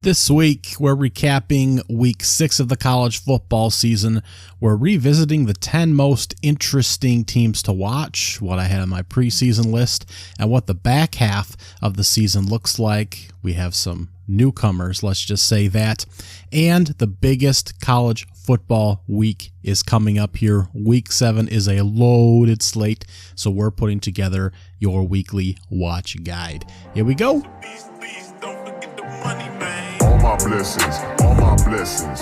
This week, we're recapping week 6 of the college football season. We're revisiting the 10 most interesting teams to watch, what I had on my preseason list, and what the back half of the season looks like. We have some newcomers, let's just say that. And the biggest college football week is coming up here. Week 7 is a loaded slate, so we're putting together your weekly watch guide. Here we go. All my blessings, all my blessings,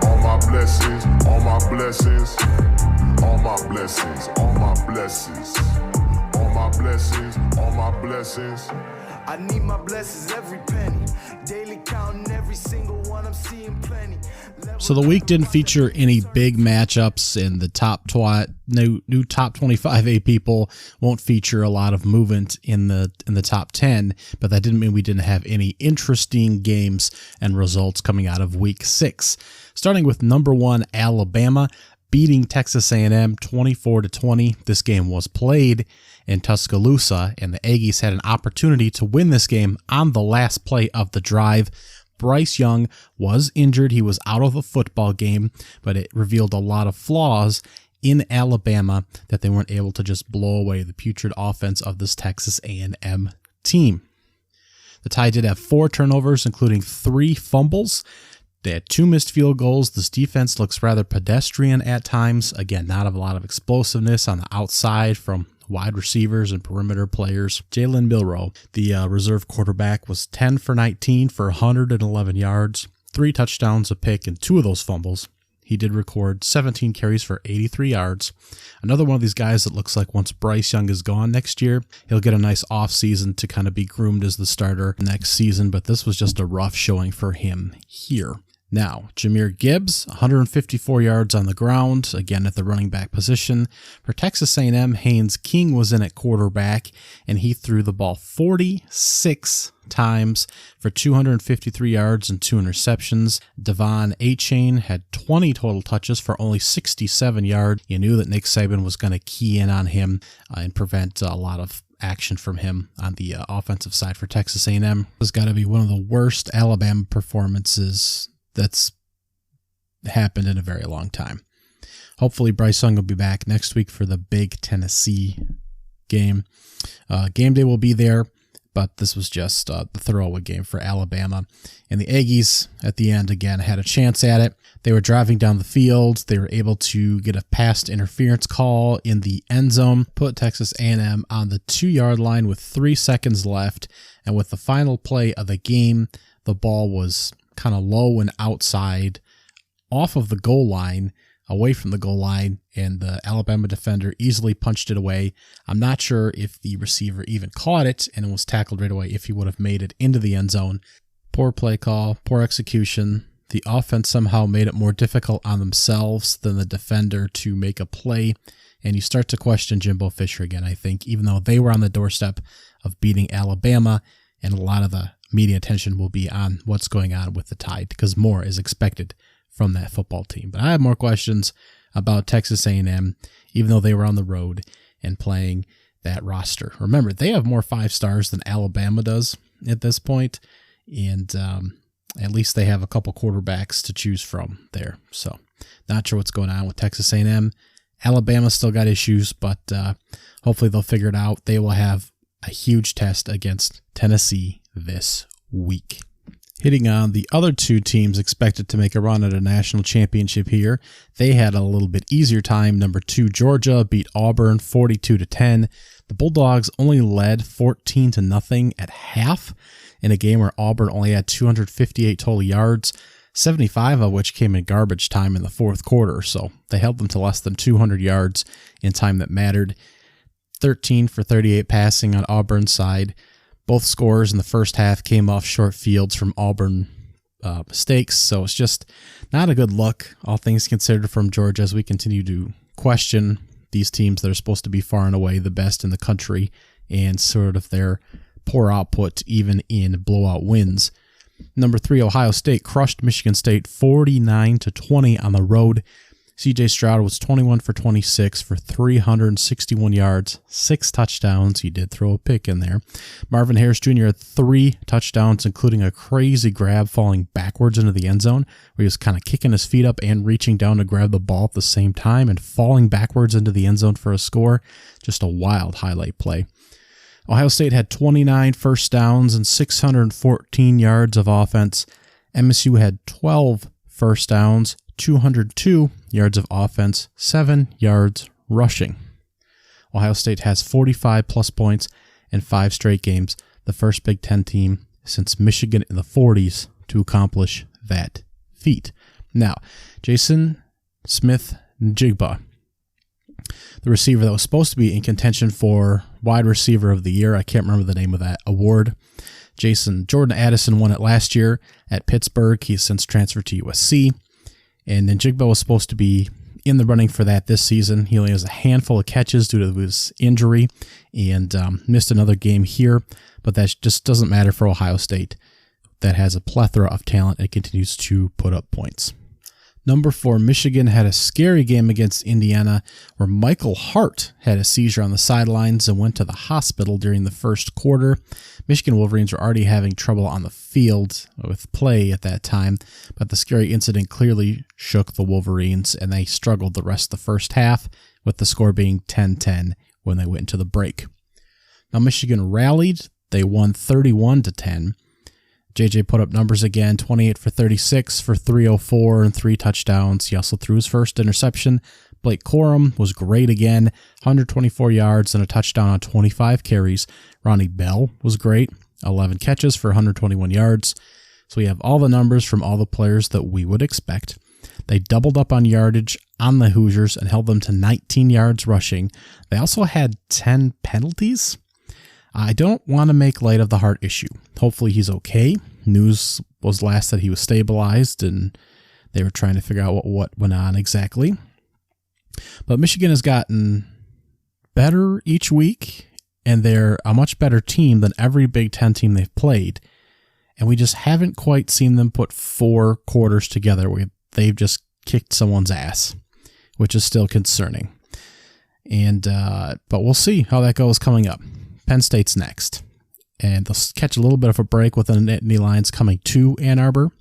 all my blessings, all my blessings, all my blessings, all my blessings, all my blessings, all my blessings. I need my blessings every penny, daily counting every single one, I'm seeing plenty. So the week didn't feature any big matchups, and the new top 25 A people won't feature a lot of movement in the top 10, but that didn't mean we didn't have any interesting games and results coming out of week 6. Starting with number 1 Alabama beating Texas A&M 24-20. This game was played in Tuscaloosa, and the Aggies had an opportunity to win this game on the last play of the drive. Bryce Young was injured. He was out of the football game, but it revealed a lot of flaws in Alabama that they weren't able to just blow away the putrid offense of this Texas A&M team. The Tide did have 4 turnovers, including 3 fumbles. They had 2 missed field goals. This defense looks rather pedestrian at times. Again, not a lot of explosiveness on the outside from wide receivers and perimeter players. Jalen Milroe, the reserve quarterback, was 10 for 19 for 111 yards, 3 touchdowns, a pick, and 2 of those fumbles. He did record 17 carries for 83 yards. Another one of these guys that looks like once Bryce Young is gone next year, he'll get a nice offseason to kind of be groomed as the starter next season, but this was just a rough showing for him here. Now, Jahmyr Gibbs, 154 yards on the ground, again at the running back position. For Texas A&M, Haynes King was in at quarterback, and he threw the ball 46 times for 253 yards and 2 interceptions. Devon Achane had 20 total touches for only 67 yards. You knew that Nick Saban was going to key in on him and prevent a lot of action from him on the offensive side for Texas A&M. It was got to be one of the worst Alabama performances that's happened in a very long time. Hopefully Bryce Young will be back next week for the big Tennessee game. Game day will be there, but this was just the throwaway game for Alabama. And the Aggies at the end, again, had a chance at it. They were driving down the field. They were able to get a pass interference call in the end zone, put Texas A&M on the 2-yard line with 3 seconds left. And with the final play of the game, the ball was kind of low and outside off of the goal line, away from the goal line, and the Alabama defender easily punched it away. I'm not sure if the receiver even caught it and it was tackled right away, if he would have made it into the end zone. Poor play call, poor execution. The offense somehow made it more difficult on themselves than the defender to make a play, and you start to question Jimbo Fisher again, I think, even though they were on the doorstep of beating Alabama, and a lot of the media attention will be on what's going on with the Tide because more is expected from that football team. But I have more questions about Texas A&M, even though they were on the road and playing that roster. Remember, they have more 5 stars than Alabama does at this point, and at least they have a couple quarterbacks to choose from there. So not sure what's going on with Texas A&M. Alabama still got issues, but hopefully they'll figure it out. They will have a huge test against Tennessee this week. Hitting on the other 2 teams expected to make a run at a national championship here, they had a little bit easier time. Number 2 Georgia beat Auburn 42-10. The Bulldogs only led 14-0 at half in a game where Auburn only had 258 total yards, 75 of which came in garbage time in the fourth quarter. So they held them to less than 200 yards in time that mattered. 13 for 38 passing on Auburn's side. Both scores in the first half came off short fields from Auburn mistakes, so it's just not a good look, all things considered, from Georgia as we continue to question these teams that are supposed to be far and away the best in the country and sort of their poor output even in blowout wins. Number 3 Ohio State crushed Michigan State 49-20 on the road. C.J. Stroud was 21 for 26 for 361 yards, 6 touchdowns. He did throw a pick in there. Marvin Harris Jr. had 3 touchdowns, including a crazy grab falling backwards into the end zone, where he was kind of kicking his feet up and reaching down to grab the ball at the same time and falling backwards into the end zone for a score. Just a wild highlight play. Ohio State had 29 first downs and 614 yards of offense. MSU had 12 first downs, 202 yards of offense, 7 yards rushing. Ohio State has 45 plus points in 5 straight games, the first Big Ten team since Michigan in the 40s to accomplish that feat. Now, Jason Smith-Njigba, the receiver that was supposed to be in contention for wide receiver of the year. I can't remember the name of that award. Jordan Addison won it last year at Pittsburgh. He's since transferred to USC. And Njigba was supposed to be in the running for that this season. He only has a handful of catches due to his injury and missed another game here. But that just doesn't matter for Ohio State. That has a plethora of talent and continues to put up points. Number 4, Michigan had a scary game against Indiana where Michael Hart had a seizure on the sidelines and went to the hospital during the first quarter. Michigan Wolverines were already having trouble on the field with play at that time, but the scary incident clearly shook the Wolverines, and they struggled the rest of the first half, with the score being 10-10 when they went into the break. Now Michigan rallied. They won 31-10. JJ put up numbers again, 28 for 36 for 304 and 3 touchdowns. He also threw his first interception. Blake Corum was great again, 124 yards and a touchdown on 25 carries. Ronnie Bell was great, 11 catches for 121 yards. So we have all the numbers from all the players that we would expect. They doubled up on yardage on the Hoosiers and held them to 19 yards rushing. They also had 10 penalties. I don't want to make light of the heart issue. Hopefully he's okay. News was last that he was stabilized and they were trying to figure out what went on exactly. But Michigan has gotten better each week, and they're a much better team than every Big Ten team they've played. And we just haven't quite seen them put 4 quarters together where they've just kicked someone's ass, which is still concerning. And but we'll see how that goes coming up. Penn State's next, and they'll catch a little bit of a break with the Nittany Lions coming to Ann Arbor.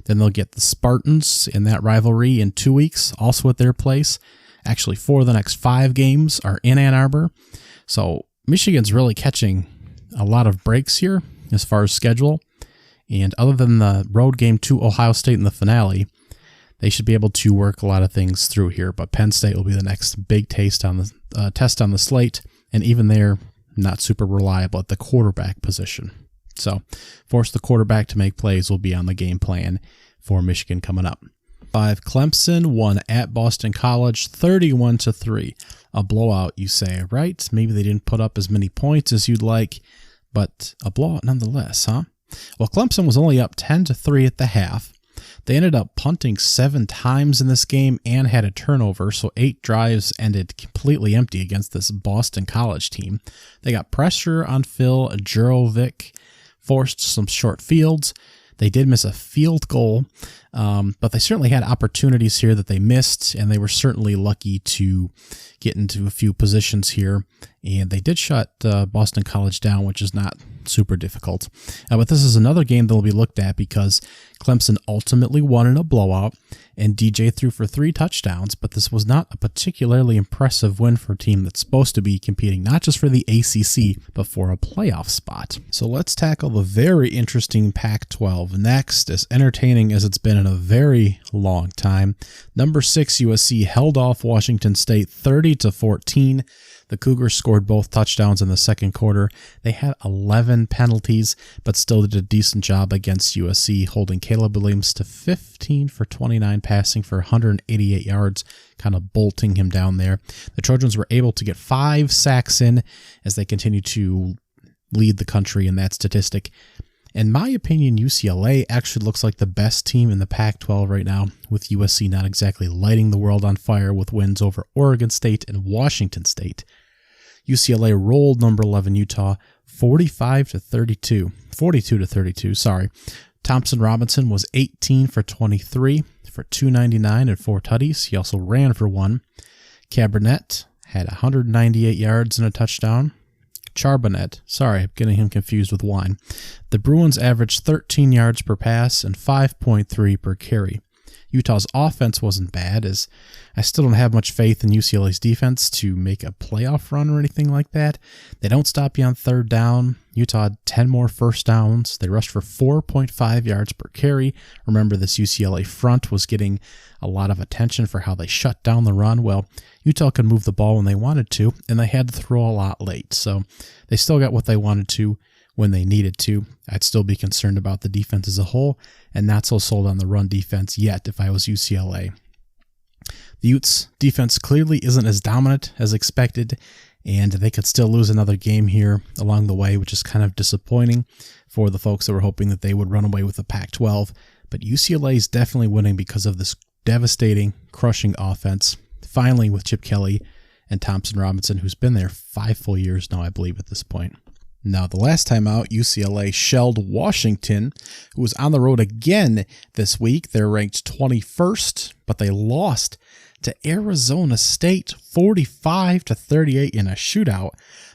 Then they'll get the Spartans in that rivalry in 2 weeks, also at their place. Actually, 4 of the next 5 games are in Ann Arbor. So Michigan's really catching a lot of breaks here as far as schedule. And other than the road game to Ohio State in the finale, they should be able to work a lot of things through here. But Penn State will be the next big test on the slate, and even there, not super reliable at the quarterback position. So force the quarterback to make plays will be on the game plan for Michigan coming up. 5, Clemson won at Boston College 31-3. A blowout, you say, right? Maybe they didn't put up as many points as you'd like, but a blowout nonetheless, huh? Well, Clemson was only up 10-3 at the half. They ended up punting 7 times in this game and had a turnover, so 8 drives ended completely empty against this Boston College team. They got pressure on Phil Jurovic, forced some short fields. They did miss a field goal, but they certainly had opportunities here that they missed, and they were certainly lucky to get into a few positions here. And they did shut Boston College down, which is not super difficult. But this is another game that will be looked at because Clemson ultimately won in a blowout, and DJ threw for 3 touchdowns, but this was not a particularly impressive win for a team that's supposed to be competing not just for the ACC, but for a playoff spot. So let's tackle the very interesting Pac-12 next, as entertaining as it's been in a very long time. Number 6 USC held off Washington State 30-14. The Cougars scored both touchdowns in the second quarter. They had 11 penalties, but still did a decent job against USC, holding Caleb Williams to 15 for 29, passing for 188 yards, kind of bolting him down there. The Trojans were able to get 5 sacks in as they continue to lead the country in that statistic. In my opinion, UCLA actually looks like the best team in the Pac-12 right now, with USC not exactly lighting the world on fire with wins over Oregon State and Washington State. UCLA rolled number 11 Utah 42-32, Thompson Robinson was 18 for 23 for 299 and 4 tutties. He also ran for 1. Cabernet had 198 yards and a touchdown. Charbonnet, sorry, I'm getting him confused with wine. The Bruins averaged 13 yards per pass and 5.3 per carry. Utah's offense wasn't bad, as I still don't have much faith in UCLA's defense to make a playoff run or anything like that. They don't stop you on third down. Utah had 10 more first downs. They rushed for 4.5 yards per carry. Remember, this UCLA front was getting a lot of attention for how they shut down the run. Well, Utah could move the ball when they wanted to, and they had to throw a lot late. So they still got what they wanted to when they needed to. I'd still be concerned about the defense as a whole, and not so sold on the run defense yet if I was UCLA. The Utes' defense clearly isn't as dominant as expected, and they could still lose another game here along the way, which is kind of disappointing for the folks that were hoping that they would run away with the Pac-12. But UCLA is definitely winning because of this devastating, crushing offense, finally with Chip Kelly and Thompson Robinson, who's been there 5 full years now, I believe, at this point. Now, the last time out, UCLA shelled Washington, who was on the road again this week. They're ranked 21st, but they lost to Arizona State 45-38 in a shootout.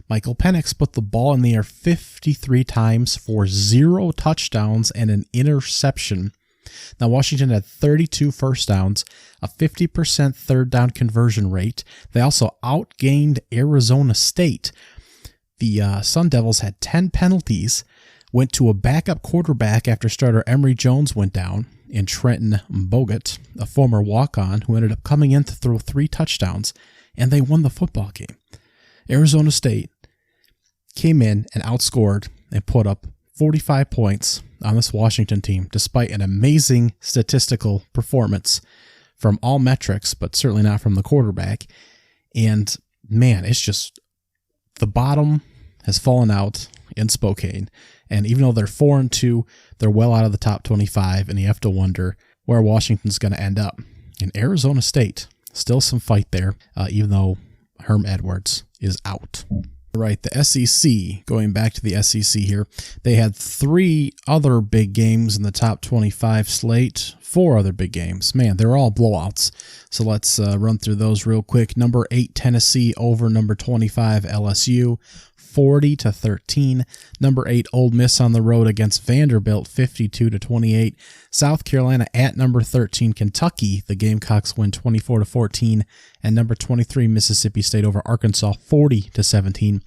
Michael Penix put the ball in the air 53 times for 0 touchdowns and an interception. Now, Washington had 32 first downs, a 50% third down conversion rate. They also outgained Arizona State. The Sun Devils had 10 penalties, went to a backup quarterback after starter Emory Jones went down, and Trenton Bogut, a former walk-on who ended up coming in to throw 3 touchdowns, and they won the football game. Arizona State came in and outscored and put up 45 points on this Washington team, despite an amazing statistical performance from all metrics, but certainly not from the quarterback. And man, it's just the bottom has fallen out in Spokane. And even though they're 4-2, they're well out of the top 25, and you have to wonder where Washington's going to end up. In Arizona State, still some fight there, even though Herm Edwards is out. Right, the SEC, going back to the SEC here, they had 3 other big games in the top 25 slate, 4 other big games. Man, they're all blowouts. So let's run through those real quick. Number 8, Tennessee over number 25, LSU, 40-13. Number 8, Ole Miss on the road against Vanderbilt, 52-28. South Carolina at number 13, Kentucky. The Gamecocks win 24-14. And number 23, Mississippi State over Arkansas, 40-17.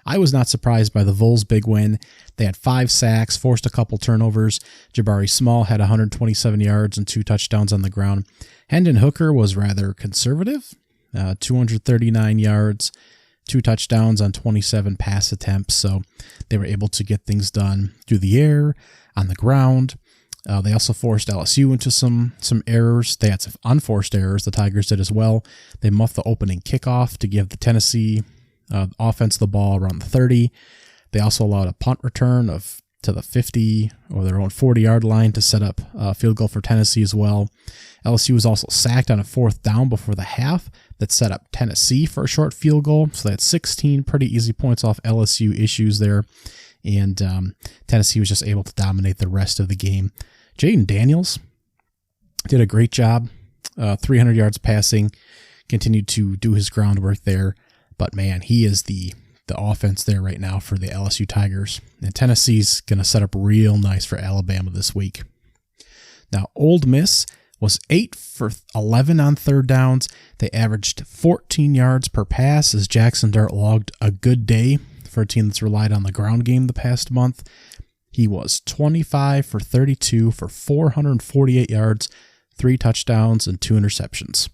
I was not surprised by the Vols' big win. They had 5 sacks, forced a couple turnovers. Jabari Small had 127 yards and 2 touchdowns on the ground. Hendon Hooker was rather conservative, 239 yards, 2 touchdowns on 27 pass attempts. So they were able to get things done through the air, on the ground. They also forced LSU into some errors. They had some unforced errors. The Tigers did as well. They muffed the opening kickoff to give the Tennessee offense the ball around the 30. They also allowed a punt return to the 50 or their own 40-yard line to set up a field goal for Tennessee as well. LSU was also sacked on a 4th down before the half that set up Tennessee for a short field goal. So they had 16 pretty easy points off LSU issues there. And Tennessee was just able to dominate the rest of the game. Jaden Daniels did a great job, 300 yards passing, continued to do his groundwork there. But man, he is the offense there right now for the LSU Tigers. And Tennessee's going to set up real nice for Alabama this week. Now, Ole Miss was 8 for 11 on third downs. They averaged 14 yards per pass as Jackson Dart logged a good day for a team that's relied on the ground game the past month. He was 25 for 32 for 448 yards, 3 touchdowns, and 2 interceptions.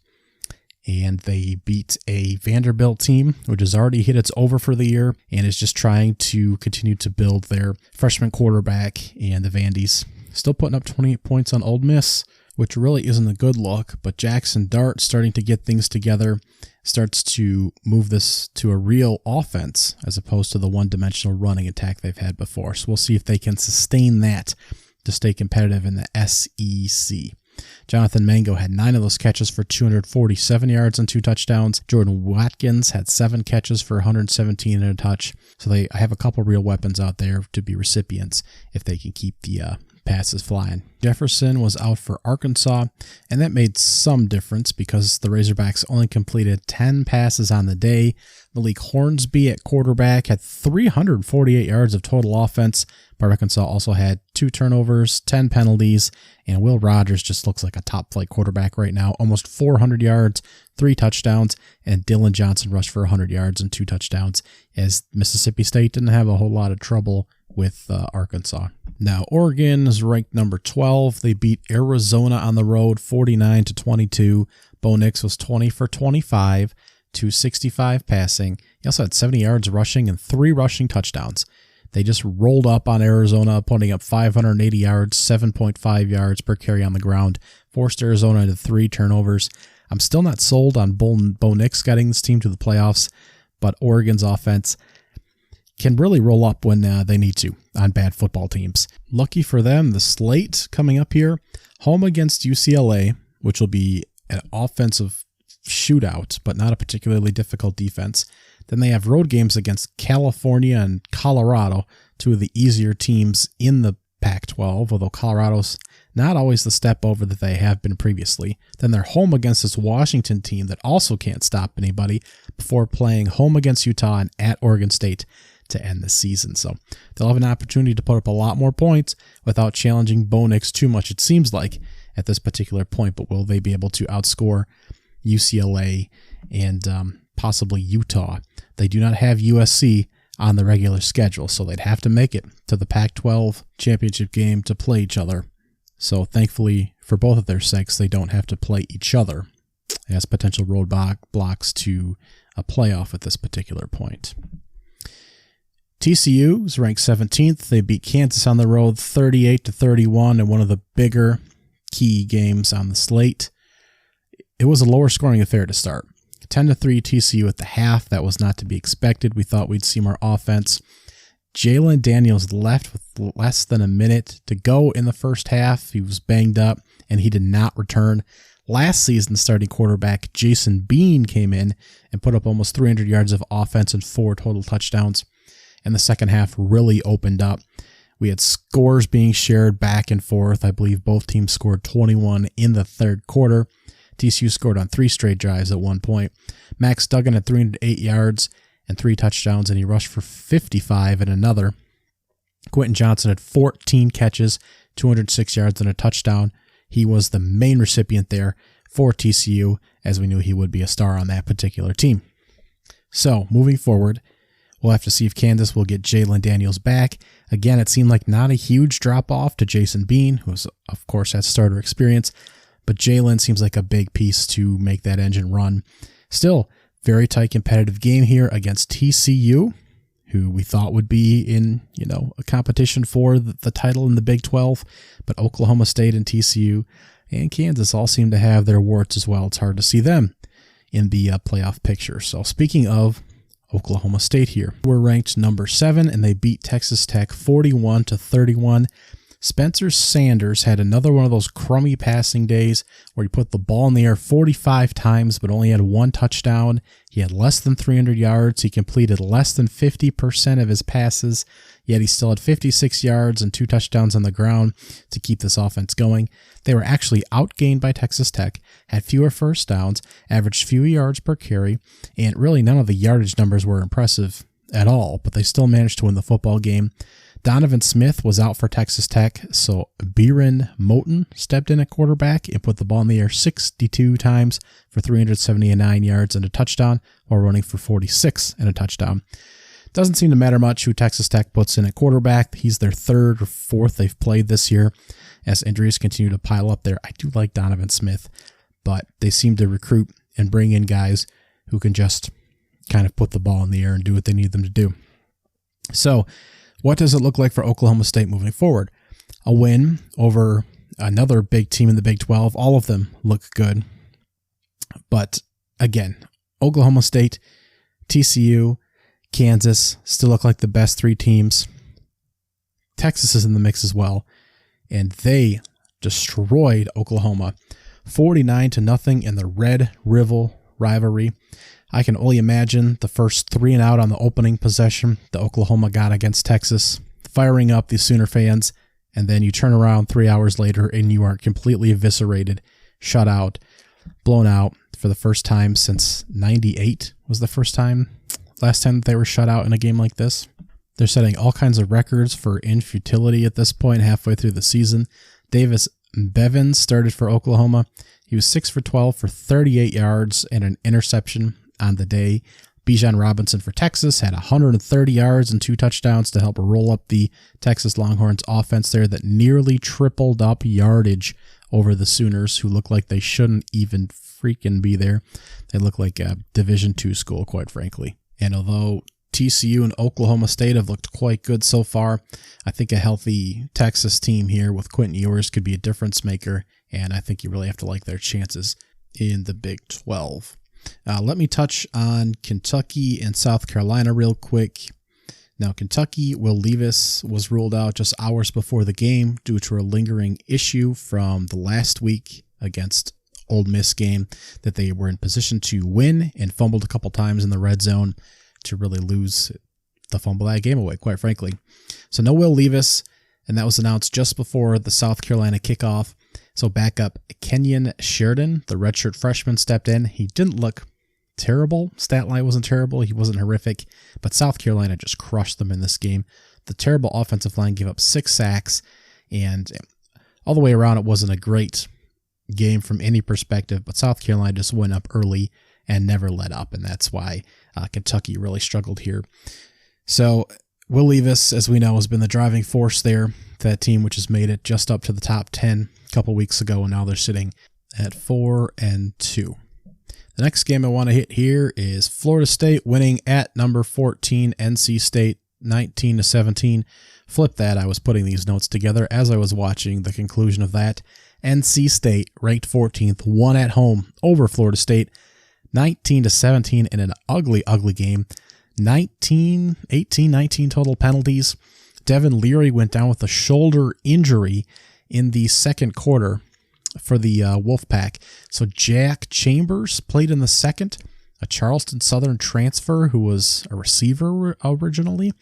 And they beat a Vanderbilt team, which has already hit its over for the year and is just trying to continue to build their freshman quarterback. And the Vandies still putting up 28 points on Ole Miss, which really isn't a good look. But Jackson Dart starting to get things together, starts to move this to a real offense as opposed to the one-dimensional running attack they've had before. So we'll see if they can sustain that to stay competitive in the SEC. Jonathan Mango had 9 of those catches for 247 yards and 2 touchdowns. Jordan Watkins had 7 catches for 117 and a touch. So I have a couple real weapons out there to be recipients if they can keep the passes flying. Jefferson was out for Arkansas, and that made some difference because the Razorbacks only completed 10 passes on the day. Malik Hornsby at quarterback had 348 yards of total offense, but Arkansas also had 2 turnovers, 10 penalties, and Will Rogers just looks like a top-flight quarterback right now. Almost 400 yards, 3 touchdowns, and Dylan Johnson rushed for 100 yards and 2 touchdowns, as Mississippi State didn't have a whole lot of trouble with Arkansas. Now, Oregon is ranked number 12. They beat Arizona on the road 49-22. Bo Nix was 20 for 25, 265 passing. He also had 70 yards rushing and 3 rushing touchdowns. They just rolled up on Arizona, putting up 580 yards, 7.5 yards per carry on the ground, forced Arizona into 3 turnovers. I'm still not sold on Bo Nix getting this team to the playoffs, but Oregon's offense can really roll up when they need to on bad football teams. Lucky for them, the slate coming up here, home against UCLA, which will be an offensive shootout, but not a particularly difficult defense. Then they have road games against California and Colorado, 2 of the easier teams in the Pac-12, although Colorado's not always the step over that they have been previously. Then they're home against this Washington team that also can't stop anybody before playing home against Utah and at Oregon State to end the season. So they'll have an opportunity to put up a lot more points without challenging Bo Nix too much, it seems like, at this particular point. But will they be able to outscore UCLA and possibly Utah? They do not have USC on the regular schedule, so they'd have to make it to the Pac-12 championship game to play each other. So thankfully, for both of their sakes, they don't have to play each other as potential roadblocks to a playoff at this particular point. TCU is ranked 17th. They beat Kansas on the road 38-31 in one of the bigger key games on the slate. It was a lower scoring affair to start. 10-3 TCU at the half. That was not to be expected. We thought we'd see more offense. Jalen Daniels left with less than a minute to go in the first half. He was banged up, and he did not return. Last season, starting quarterback Jason Bean came in and put up almost 300 yards of offense and 4 total touchdowns. And the second half really opened up. We had scores being shared back and forth. I believe both teams scored 21 in the third quarter. TCU scored on 3 straight drives at one point. Max Duggan had 308 yards and 3 touchdowns, and he rushed for 55 in another. Quentin Johnson had 14 catches, 206 yards, and a touchdown. He was the main recipient there for TCU, as we knew he would be a star on that particular team. So, moving forward, we'll have to see if Kansas will get Jalen Daniels back. Again, it seemed like not a huge drop-off to Jason Bean, who, of course, has starter experience, but Jalen seems like a big piece to make that engine run. Still, very tight competitive game here against TCU, who we thought would be in, a competition for the title in the Big 12, but Oklahoma State and TCU and Kansas all seem to have their warts as well. It's hard to see them in the playoff picture. So speaking of Oklahoma State here, we're ranked number 7, and they beat Texas Tech 41-31. Spencer Sanders had another one of those crummy passing days where he put the ball in the air 45 times but only had 1 touchdown. He had less than 300 yards. He completed less than 50% of his passes, yet he still had 56 yards and 2 touchdowns on the ground to keep this offense going. They were actually outgained by Texas Tech, had fewer first downs, averaged fewer yards per carry, and really none of the yardage numbers were impressive at all, but they still managed to win the football game. Donovan Smith was out for Texas Tech, so Byron Moten stepped in at quarterback and put the ball in the air 62 times for 379 yards and a touchdown, while running for 46 and a touchdown. Doesn't seem to matter much who Texas Tech puts in at quarterback. He's their 3rd or 4th they've played this year as injuries continue to pile up there. I do like Donovan Smith, but they seem to recruit and bring in guys who can just kind of put the ball in the air and do what they need them to do. So, what does it look like for Oklahoma State moving forward? A win over another big team in the Big 12. All of them look good. But again, Oklahoma State, TCU, Kansas still look like the best 3 teams. Texas is in the mix as well. And they destroyed Oklahoma 49-0 in the Red River rivalry. I can only imagine the first 3 and out on the opening possession that Oklahoma got against Texas, firing up the Sooner fans and then you turn around 3 hours later and you are completely eviscerated, shut out, blown out for the first time since 98 was the last time that they were shut out in a game like this. They're setting all kinds of records for infutility at this point halfway through the season. Davis Bevins started for Oklahoma. He was 6 for 12 for 38 yards and an interception on the day. Bijan Robinson for Texas had 130 yards and 2 touchdowns to help roll up the Texas Longhorns offense there that nearly tripled up yardage over the Sooners, who look like they shouldn't even freaking be there. They look like a Division II school, quite frankly. And although TCU and Oklahoma State have looked quite good so far, I think a healthy Texas team here with Quentin Ewers could be a difference maker, and I think you really have to like their chances in the Big 12. Let me touch on Kentucky and South Carolina real quick. Now, Kentucky, Will Levis was ruled out just hours before the game due to a lingering issue from the last week against Ole Miss game that they were in position to win and fumbled a couple times in the red zone to really lose the fumble that game away, quite frankly. So no Will Levis, and that was announced just before the South Carolina kickoff. So backup Kenyon Sheridan, the redshirt freshman, stepped in. He didn't look terrible. Stat line wasn't terrible. He wasn't horrific, but South Carolina just crushed them in this game. The terrible offensive line gave up 6 sacks, and all the way around it wasn't a great game from any perspective, but South Carolina just went up early and never let up, and that's why Kentucky really struggled here. So Will Levis, as we know, has been the driving force there, that team which has made it just up to the top 10 a couple weeks ago, and now they're sitting at 4-2. The next game I want to hit here is Florida State winning at number 14 NC State 19-17. Flip that. I was putting these notes together as I was watching the conclusion of that. NC State, ranked 14th, won at home over Florida State 19-17 in an ugly, ugly game. 19 total penalties. Devin Leary went down with a shoulder injury in the second quarter for the Wolfpack. So Jack Chambers played in the second, a Charleston Southern transfer who was a receiver originally.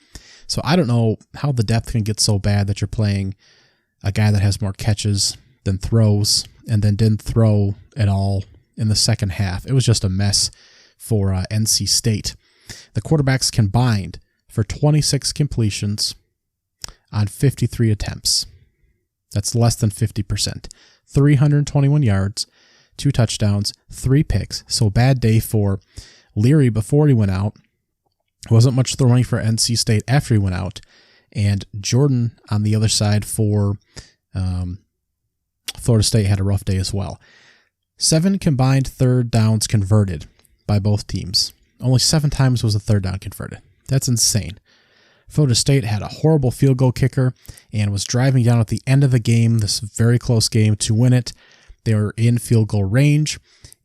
So I don't know how the depth can get so bad that you're playing a guy that has more catches than throws and then didn't throw at all in the second half. It was just a mess for NC State. The quarterbacks combined for 26 completions on 53 attempts. That's less than 50%. 321 yards, 2 touchdowns, 3 picks. So bad day for Leary before he went out. Wasn't much throwing for NC State after he went out. And Jordan on the other side for Florida State had a rough day as well. 7 combined third downs converted by both teams. Only 7 times was a third down converted. That's insane. Florida State had a horrible field goal kicker and was driving down at the end of the game, this very close game, to win it. They were in field goal range,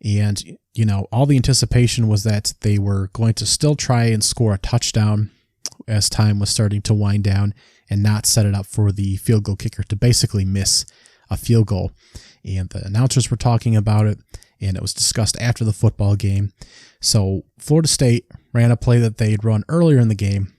and, you know, all the anticipation was that they were going to still try and score a touchdown as time was starting to wind down and not set it up for the field goal kicker to basically miss a field goal. And the announcers were talking about it, and it was discussed after the football game. So Florida State ran a play that they'd run earlier in the game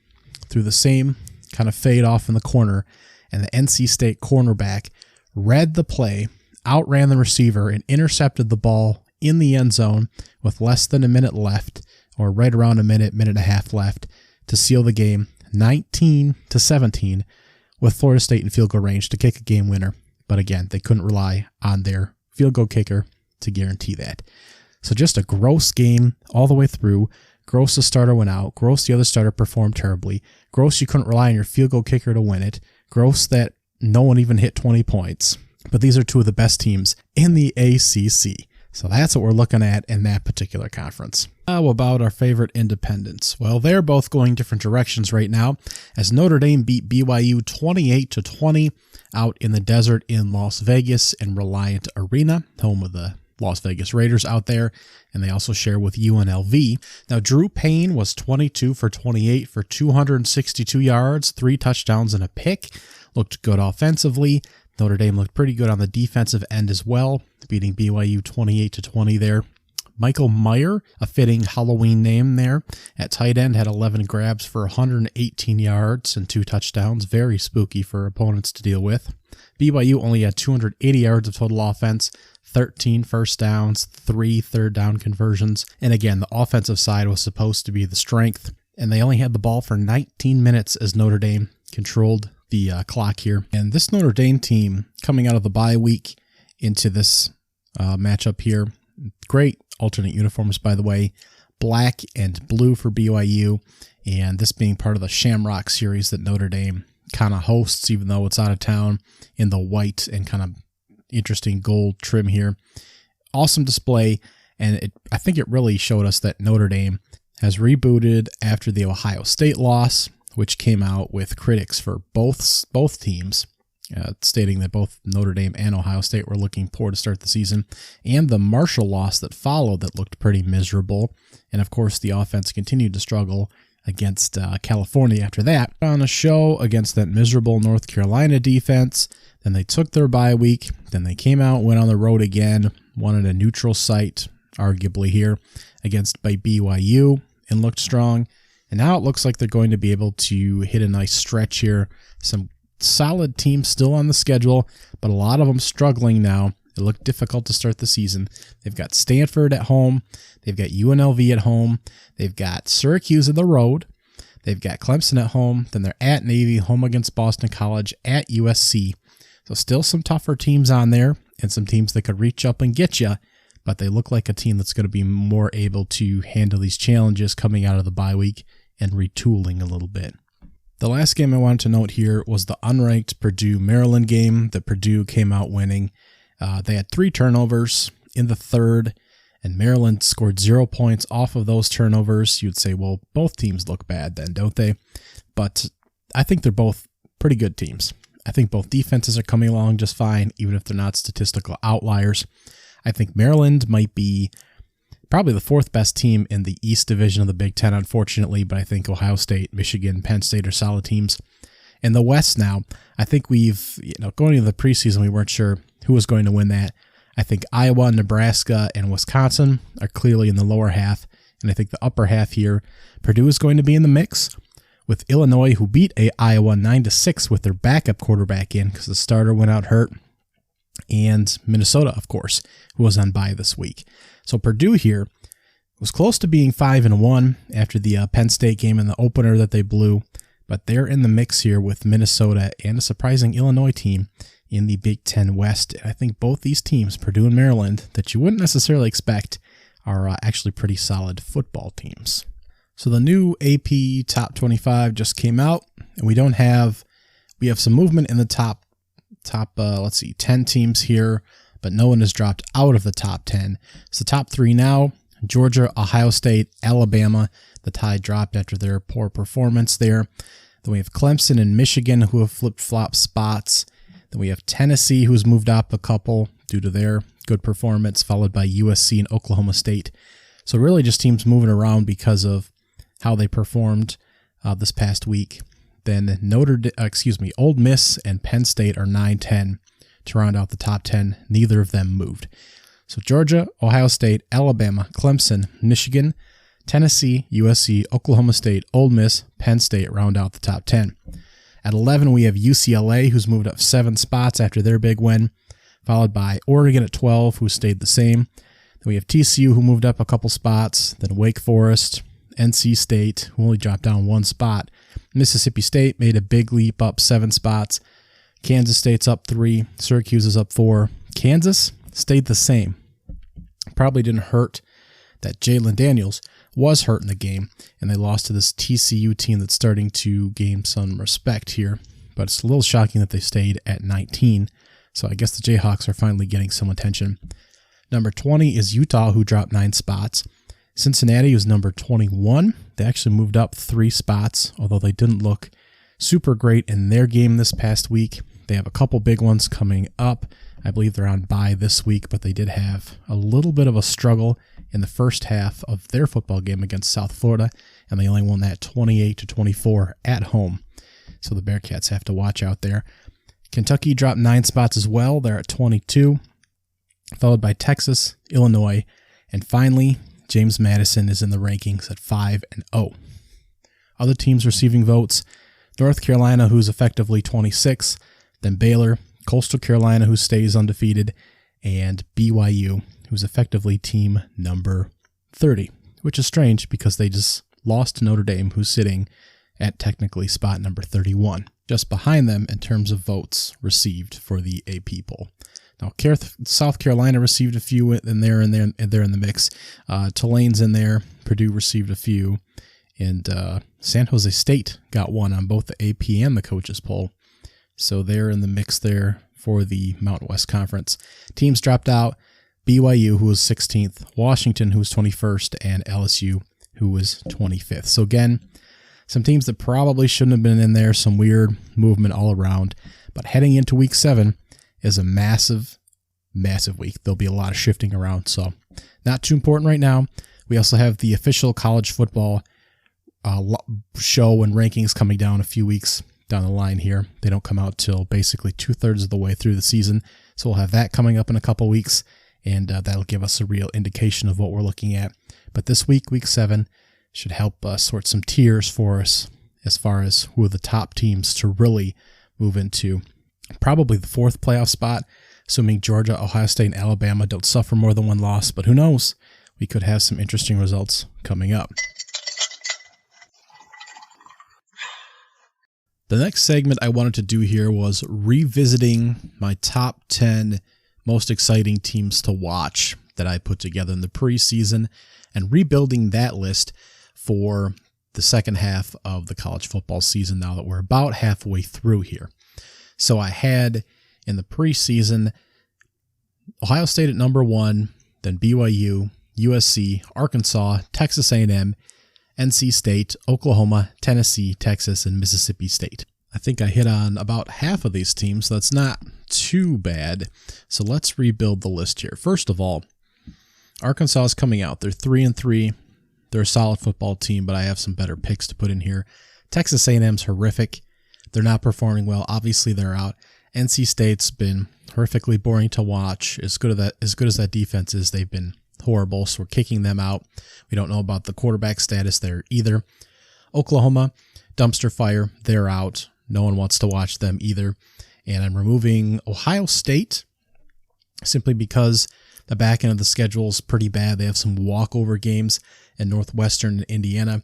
through the same kind of fade off in the corner, and the NC State cornerback read the play, outran the receiver, and intercepted the ball in the end zone with less than a minute left, or right around a minute and a half left, to seal the game 19-17 with Florida State in field goal range to kick a game winner. But again, they couldn't rely on their field goal kicker to guarantee that. So just a gross game all the way through. Gross, the starter, went out. Gross, the other starter, performed terribly. Gross, you couldn't rely on your field goal kicker to win it. Gross, that no one even hit 20 points. But these are two of the best teams in the ACC. So that's what we're looking at in that particular conference. How about our favorite independents? Well, they're both going different directions right now, as Notre Dame beat BYU 28-20 out in the desert in Las Vegas in Reliant Arena, home of the Las Vegas Raiders out there, and they also share with UNLV. Now, Drew Payne was 22 for 28 for 262 yards, 3 touchdowns and a pick. Looked good offensively. Notre Dame looked pretty good on the defensive end as well, beating BYU 28-20 there. Michael Meyer, a fitting Halloween name there, at tight end, had 11 grabs for 118 yards and 2 touchdowns. Very spooky for opponents to deal with. BYU only had 280 yards of total offense, 13 first downs, 3 third down conversions. And again, the offensive side was supposed to be the strength, and they only had the ball for 19 minutes as Notre Dame controlled the clock here. And this Notre Dame team, coming out of the bye week into this matchup here, great alternate uniforms, by the way, black and blue for BYU, and this being part of the Shamrock series that Notre Dame kind of hosts, even though it's out of town, in the white and kind of interesting gold trim here. Awesome display, and I think it really showed us that Notre Dame has rebooted after the Ohio State loss, which came out with critics for both teams, stating that both Notre Dame and Ohio State were looking poor to start the season, and the Marshall loss that followed that looked pretty miserable. And of course, the offense continued to struggle against California after that. On a show against that miserable North Carolina defense, then they took their bye week, then they came out, went on the road again, won at a neutral site, arguably here, by BYU, and looked strong. And now it looks like they're going to be able to hit a nice stretch here. Some solid teams still on the schedule, but a lot of them struggling now. It looked difficult to start the season. They've got Stanford at home. They've got UNLV at home. They've got Syracuse on the road. They've got Clemson at home. Then they're at Navy, home against Boston College, at USC. So still some tougher teams on there and some teams that could reach up and get you, but they look like a team that's going to be more able to handle these challenges coming out of the bye week and retooling a little bit. The last game I wanted to note here was the unranked Purdue-Maryland game that Purdue came out winning. They had 3 turnovers in the third, and Maryland scored 0 points off of those turnovers. You'd say, well, both teams look bad then, don't they? But I think they're both pretty good teams. I think both defenses are coming along just fine, even if they're not statistical outliers. I think Maryland might be probably the 4th best team in the East Division of the Big Ten, unfortunately, but I think Ohio State, Michigan, Penn State are solid teams. In the West now, I think going into the preseason, we weren't sure who was going to win that. I think Iowa, Nebraska, and Wisconsin are clearly in the lower half, and I think the upper half here, Purdue is going to be in the mix with Illinois, who beat Iowa 9-6 with their backup quarterback in because the starter went out hurt, and Minnesota, of course, who was on bye this week. So Purdue here was close to being 5-1 after the Penn State game in the opener that they blew, but they're in the mix here with Minnesota and a surprising Illinois team in the Big Ten West. I think both these teams, Purdue and Maryland, that you wouldn't necessarily expect are actually pretty solid football teams. So the new AP Top 25 just came out, and we have some movement in the top 10 teams here, but no one has dropped out of the top 10. So the top 3 now, Georgia, Ohio State, Alabama. The tie dropped after their poor performance there. Then we have Clemson and Michigan, who have flip-flop spots. Then we have Tennessee, who's moved up a couple due to their good performance, followed by USC and Oklahoma State. So really just teams moving around because of how they performed this past week. Then Ole Miss and Penn State are 9-10 to round out the top 10. Neither of them moved. So Georgia, Ohio State, Alabama, Clemson, Michigan, Tennessee, USC, Oklahoma State, Ole Miss, Penn State round out the top 10. At 11, we have UCLA, who's moved up 7 spots after their big win, followed by Oregon at 12, who stayed the same. Then we have TCU, who moved up a couple spots. Then Wake Forest, NC State, who only dropped down 1 spot. Mississippi State made a big leap up 7 spots. Kansas State's up 3. Syracuse is up 4. Kansas stayed the same. Probably didn't hurt that Jalen Daniels was hurt in the game, and they lost to this TCU team that's starting to gain some respect here. But it's a little shocking that they stayed at 19. So I guess the Jayhawks are finally getting some attention. Number 20 is Utah, who dropped 9 spots. Cincinnati was number 21. They actually moved up 3 spots, although they didn't look super great in their game this past week. They have a couple big ones coming up. I believe they're on bye this week, but they did have a little bit of a struggle in the first half of their football game against South Florida, and they only won that 28-24 at home. So the Bearcats have to watch out there. Kentucky dropped 9 spots as well. They're at 22, followed by Texas, Illinois, And finally, James Madison is in the rankings at 5-0. Other teams receiving votes: North Carolina, who's effectively 26, then Baylor, Coastal Carolina, who stays undefeated, and BYU, who's effectively team number 30, which is strange because they just lost to Notre Dame, who's sitting at technically spot number 31, just behind them in terms of votes received for the AP poll. Now, South Carolina received a few, and they're in the mix. Tulane's in there. Purdue received a few, and San Jose State got one on both the AP and the coaches poll. So they're in the mix there for the Mountain West Conference. Teams dropped out: BYU, who was 16th, Washington, who was 21st, and LSU, who was 25th. So again, some teams that probably shouldn't have been in there, some weird movement all around. But heading into week 7 is a massive, massive week. There'll be a lot of shifting around, so not too important right now. We also have the official college football show and rankings coming down a few weeks down the line here. They don't come out till basically 2/3 of the way through the season, so we'll have that coming up in a couple weeks, and that'll give us a real indication of what we're looking at. But this week, week 7, should help sort some tiers for us as far as who are the top teams to really move into probably the 4th playoff spot, assuming Georgia, Ohio State, and Alabama don't suffer more than one loss. But who knows? We could have some interesting results coming up. The next segment I wanted to do here was revisiting my top 10 most exciting teams to watch that I put together in the preseason and rebuilding that list for the second half of the college football season now that we're about halfway through here. So I had in the preseason Ohio State at number 1, then BYU, USC, Arkansas, Texas A&M, NC State, Oklahoma, Tennessee, Texas, and Mississippi State. I think I hit on about half of these teams, so that's not too bad. So let's rebuild the list here. First of all, Arkansas is coming out. They're 3-3. They're a solid football team, but I have some better picks to put in here. Texas A&M's horrific. They're not performing well. Obviously, they're out. NC State's been horrifically boring to watch. As good as that defense is, they've been horrible, so we're kicking them out. We don't know about the quarterback status there either. Oklahoma, dumpster fire. They're out. No one wants to watch them either. And I'm removing Ohio State simply because the back end of the schedule is pretty bad. They have some walkover games in Northwestern and Indiana.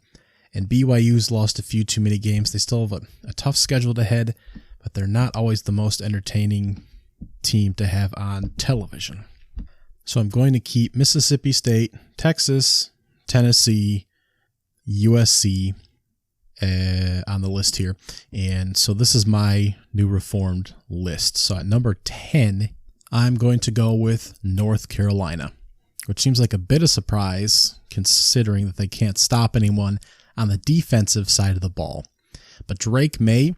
And BYU's lost a few too many games. They still have a tough schedule ahead, but they're not always the most entertaining team to have on television. So I'm going to keep Mississippi State, Texas, Tennessee, USC on the list here. And so this is my new reformed list. So at number 10, I'm going to go with North Carolina, which seems like a bit of surprise considering that they can't stop anyone on the defensive side of the ball. But Drake May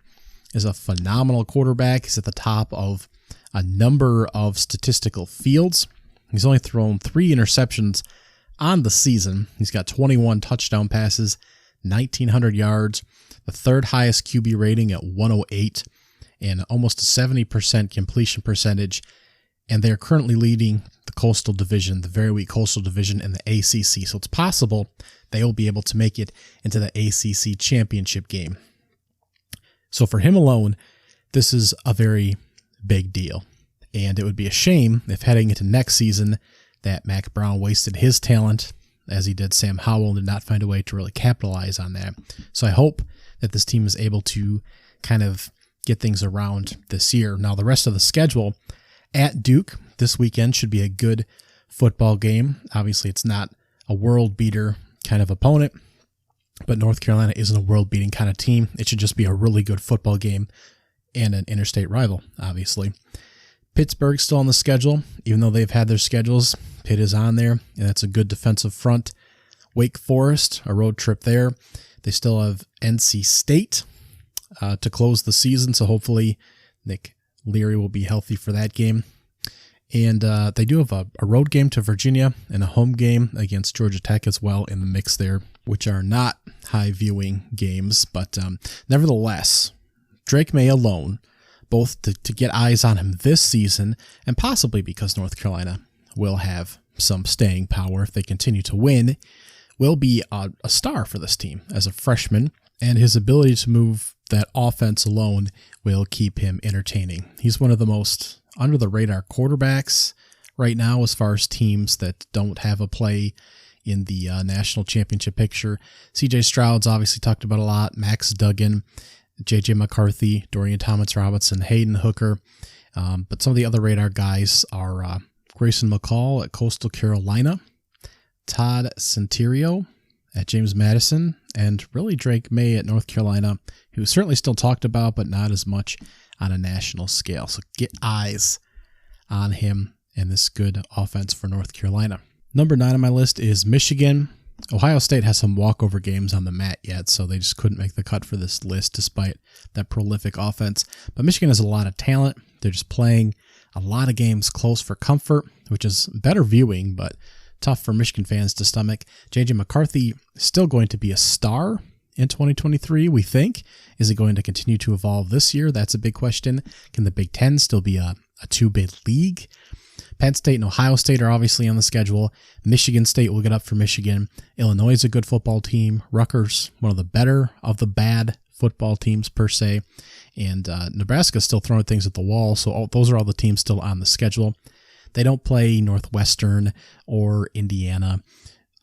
is a phenomenal quarterback. He's at the top of a number of statistical fields. He's only thrown 3 interceptions on the season. He's got 21 touchdown passes, 1,900 yards, the 3rd highest QB rating at 108, and almost a 70% completion percentage. And they're currently leading the Coastal Division, the very weak Coastal Division in the ACC. So it's possible they will be able to make it into the ACC championship game. So for him alone, this is a very big deal. And it would be a shame if heading into next season that Mac Brown wasted his talent as he did Sam Howell and did not find a way to really capitalize on that. So I hope that this team is able to kind of get things around this year. Now the rest of the schedule at Duke this weekend should be a good football game. Obviously it's not a world beater kind of opponent, but North Carolina isn't a world beating kind of team. It should just be a really good football game and an interstate rival, obviously. Pittsburgh's still on the schedule, even though they've had their schedules. Pitt is on there, and that's a good defensive front. Wake Forest, a road trip there. They still have NC State to close the season, so hopefully Nick Leary will be healthy for that game. And they do have a road game to Virginia and a home game against Georgia Tech as well in the mix there, which are not high viewing games. But nevertheless, Drake May alone, both to get eyes on him this season and possibly because North Carolina will have some staying power if they continue to win, will be a star for this team as a freshman, and his ability to move that offense alone will keep him entertaining. He's one of the most under-the-radar quarterbacks right now as far as teams that don't have a play in the national championship picture. C.J. Stroud's obviously talked about a lot, Max Duggan, J.J. McCarthy, Dorian Thomas-Robinson, Hayden Hooker. But some of the other radar guys are Grayson McCall at Coastal Carolina, Todd Centerio at James Madison, and really Drake May at North Carolina, who's certainly still talked about, but not as much on a national scale. So get eyes on him and this good offense for North Carolina. Number 9 on my list is Michigan. Ohio State has some walkover games on the mat yet, so they just couldn't make the cut for this list despite that prolific offense. But Michigan has a lot of talent. They're just playing a lot of games close for comfort, which is better viewing, but tough for Michigan fans to stomach. J.J. McCarthy is still going to be a star in 2023, we think. Is it going to continue to evolve this year? That's a big question. Can the Big Ten still be a two-bid league? Penn State and Ohio State are obviously on the schedule. Michigan State will get up for Michigan. Illinois is a good football team. Rutgers, one of the better of the bad football teams per se. And Nebraska is still throwing things at the wall, so those are all the teams still on the schedule. They don't play Northwestern or Indiana.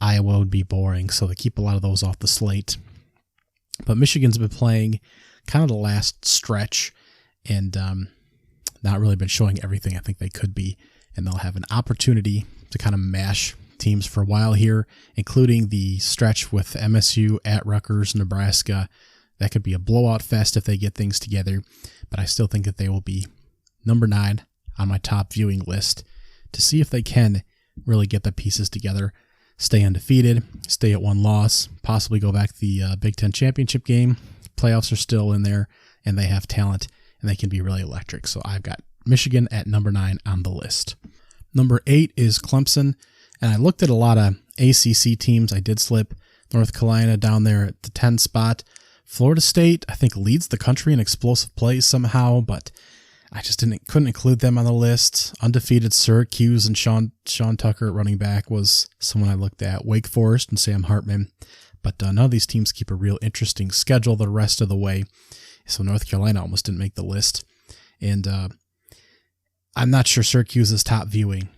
Iowa would be boring, so they keep a lot of those off the slate. But Michigan's been playing kind of the last stretch and not really been showing everything I think they could be. And they'll have an opportunity to kind of mash teams for a while here, including the stretch with MSU at Rutgers, Nebraska. That could be a blowout fest if they get things together, but I still think that they will be number 9 on my top viewing list to see if they can really get the pieces together, stay undefeated, stay at 1 loss, possibly go back to the Big Ten championship game. Playoffs are still in there, and they have talent, and they can be really electric. So I've got Michigan at number 9 on the list. Number 8 is Clemson, and I looked at a lot of ACC teams. I did slip North Carolina down there at the 10 spot. Florida State, I think, leads the country in explosive plays somehow, but I just couldn't include them on the list. Undefeated Syracuse and Sean Tucker at running back was someone I looked at. Wake Forest and Sam Hartman, but none of these teams keep a real interesting schedule the rest of the way. So North Carolina almost didn't make the list, and I'm not sure Syracuse is top viewing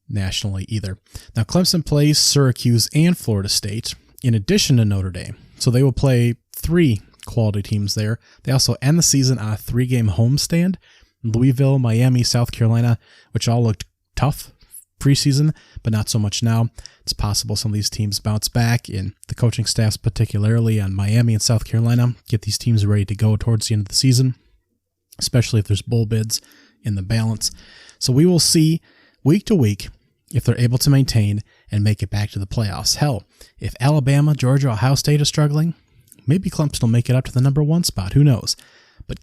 nationally either. Now, Clemson plays Syracuse and Florida State in addition to Notre Dame. So they will play 3 quality teams there. They also end the season on a 3-game homestand. Louisville, Miami, South Carolina, which all looked tough preseason, but not so much now. It's possible some of these teams bounce back, and the coaching staffs, particularly on Miami and South Carolina, get these teams ready to go towards the end of the season, especially if there's bowl bids in the balance. So we will see week to week if they're able to maintain and make it back to the playoffs. Hell, if Alabama, Georgia, Ohio State are struggling, maybe Clemson will make it up to the number 1 spot. Who knows? But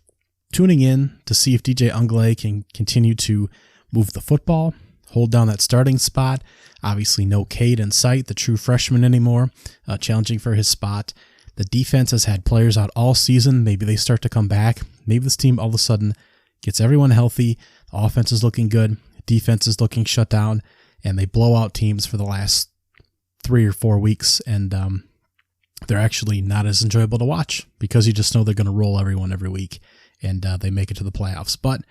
tuning in to see if DJ Ungley can continue to move the football, hold down that starting spot. Obviously no Cade in sight, the true freshman anymore, challenging for his spot. The defense has had players out all season. Maybe they start to come back. Maybe this team all of a sudden gets everyone healthy, the offense is looking good, defense is looking shut down, and they blow out teams for the last 3 or 4 weeks, and they're actually not as enjoyable to watch because you just know they're going to roll everyone every week, and they make it to the playoffs. But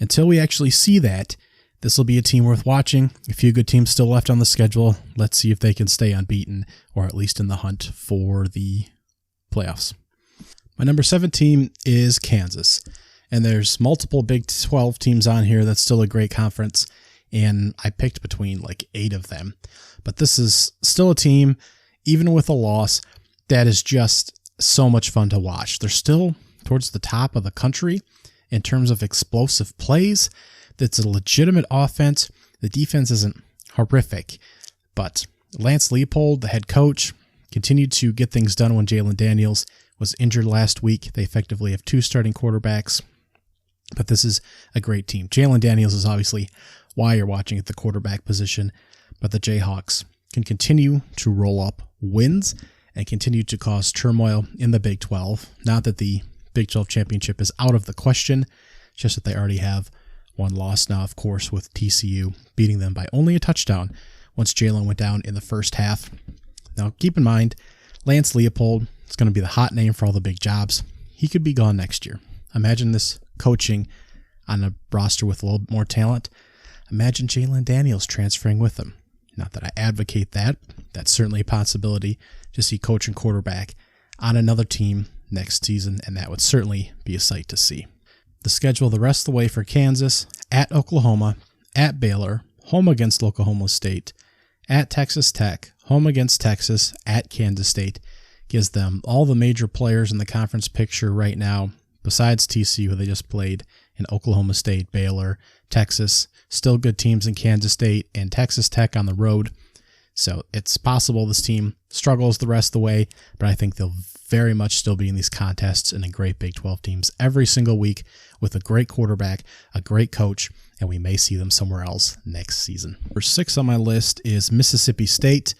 until we actually see that, this will be a team worth watching. A few good teams still left on the schedule. Let's see if they can stay unbeaten, or at least in the hunt for the playoffs. My number 7 team is Kansas. And there's multiple Big 12 teams on here. That's still a great conference. And I picked between like 8 of them. But this is still a team, even with a loss, that is just so much fun to watch. They're still towards the top of the country in terms of explosive plays. That's a legitimate offense. The defense isn't horrific. But Lance Leipold, the head coach, continued to get things done when Jalen Daniels was injured last week. They effectively have 2 starting quarterbacks. But this is a great team. Jalen Daniels is obviously why you're watching at the quarterback position, but the Jayhawks can continue to roll up wins and continue to cause turmoil in the Big 12. Not that the Big 12 championship is out of the question, just that they already have One loss now, of course, with TCU beating them by only a touchdown once Jalen went down in the first half. Now, keep in mind, Lance Leopold is going to be the hot name for all the big jobs. He could be gone next year. Imagine this coaching on a roster with a little more talent. Imagine Jalen Daniels transferring with him. Not that I advocate that. That's certainly a possibility to see coach and quarterback on another team next season, and that would certainly be a sight to see. The schedule the rest of the way for Kansas: at Oklahoma, at Baylor, home against Oklahoma State, at Texas Tech, home against Texas, at Kansas State. Gives them all the major players in the conference picture right now, besides TCU, who they just played, in Oklahoma State, Baylor, Texas. Still good teams in Kansas State and Texas Tech on the road. So it's possible this team struggles the rest of the way, but I think they'll very much still be in these contests and in great Big 12 teams every single week with a great quarterback, a great coach, and we may see them somewhere else next season. Number 6 on my list is Mississippi State.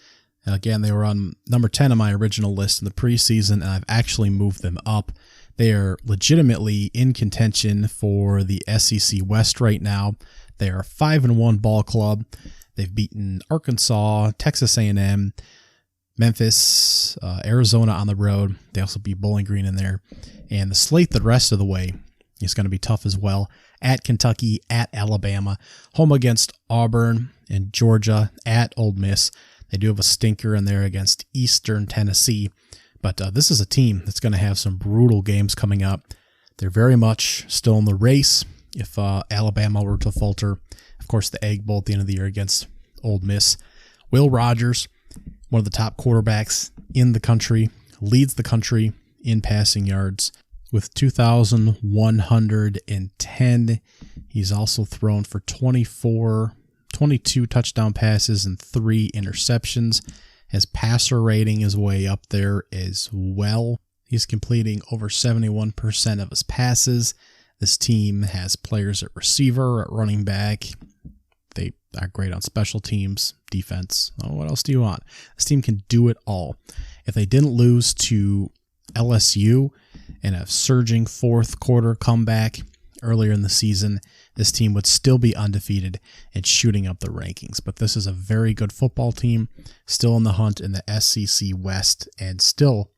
Again, they were on number 10 on my original list in the preseason, and I've actually moved them up. They are legitimately in contention for the SEC West right now. They are a 5-1 ball club. They've beaten Arkansas, Texas A&M, Memphis, Arizona on the road. They also beat Bowling Green in there. And the slate the rest of the way is going to be tough as well. At Kentucky, at Alabama, home against Auburn and Georgia, at Ole Miss. They do have a stinker in there against Eastern Tennessee. But this is a team that's going to have some brutal games coming up. They're very much still in the race. If Alabama were to falter, of course, the Egg Bowl at the end of the year against Ole Miss. Will Rogers, one of the top quarterbacks in the country, leads the country in passing yards with 2,110. He's also thrown for 22 touchdown passes and 3 interceptions. His passer rating is way up there as well. He's completing over 71% of his passes. This team has players at receiver, at running back. They are great on special teams, defense. Oh, what else do you want? This team can do it all. If they didn't lose to LSU in a surging fourth quarter comeback earlier in the season, this team would still be undefeated and shooting up the rankings. But this is a very good football team, still in the hunt in the SEC West, and still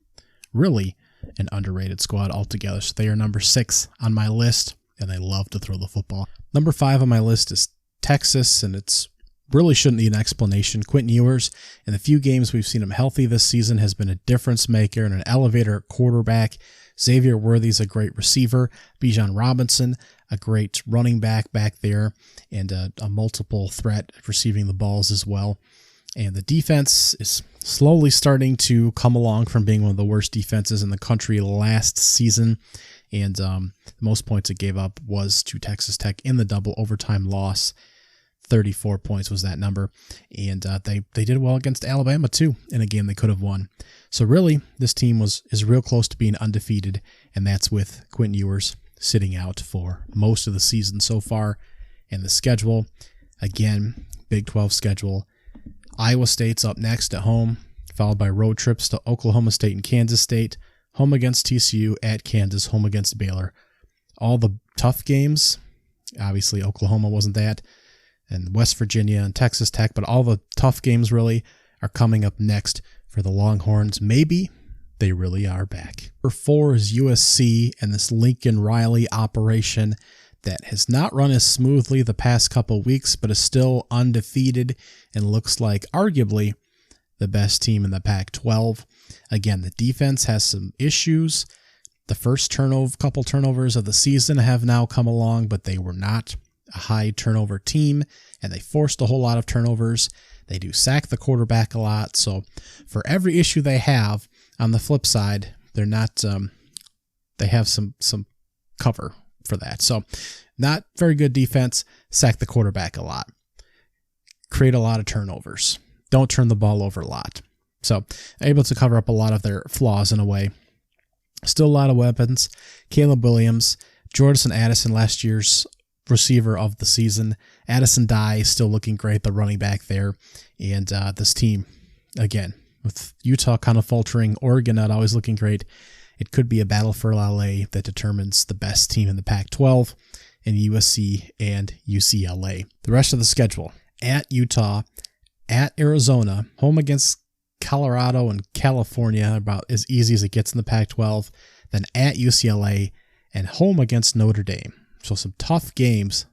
really an underrated squad altogether. So they are number 6 on my list, and they love to throw the football. Number 5 on my list is Texas, and it's really shouldn't need an explanation. Quentin Ewers, in the few games we've seen him healthy this season, has been a difference maker and an elevator at quarterback. Xavier Worthy's a great receiver. Bijan Robinson, a great running back there, and a multiple threat at receiving the balls as well. And the defense is slowly starting to come along from being one of the worst defenses in the country last season. And the most points it gave up was to Texas Tech in the double overtime loss. 34 points was that number. And they did well against Alabama too in a game they could have won. So really, this team is real close to being undefeated, and that's with Quentin Ewers sitting out for most of the season so far. And the schedule, again, Big 12 schedule. Iowa State's up next at home, followed by road trips to Oklahoma State and Kansas State, home against TCU, at Kansas, home against Baylor. All the tough games, obviously Oklahoma wasn't that, and West Virginia and Texas Tech, but all the tough games really are coming up next for the Longhorns. Maybe they really are back. Number 4 is USC and this Lincoln Riley operation that has not run as smoothly the past couple weeks, but is still undefeated and looks like arguably the best team in the Pac-12. Again, the defense has some issues. The first couple turnovers of the season have now come along, but they were not a high turnover team, and they forced a whole lot of turnovers. They do sack the quarterback a lot. So for every issue they have, on the flip side, they're not. They have some cover for that. So not very good defense. Sack the quarterback a lot. Create a lot of turnovers. Don't turn the ball over a lot. So able to cover up a lot of their flaws in a way. Still a lot of weapons. Caleb Williams, Jordan Addison, last year's receiver of the season. Addison Dye still looking great, the running back there. And this team, again, with Utah kind of faltering, Oregon not always looking great, it could be a battle for LA that determines the best team in the Pac-12. in USC and UCLA. The rest of the schedule: at Utah, at Arizona, home against Colorado and California, about as easy as it gets in the Pac-12, then at UCLA, and home against Notre Dame. So some tough games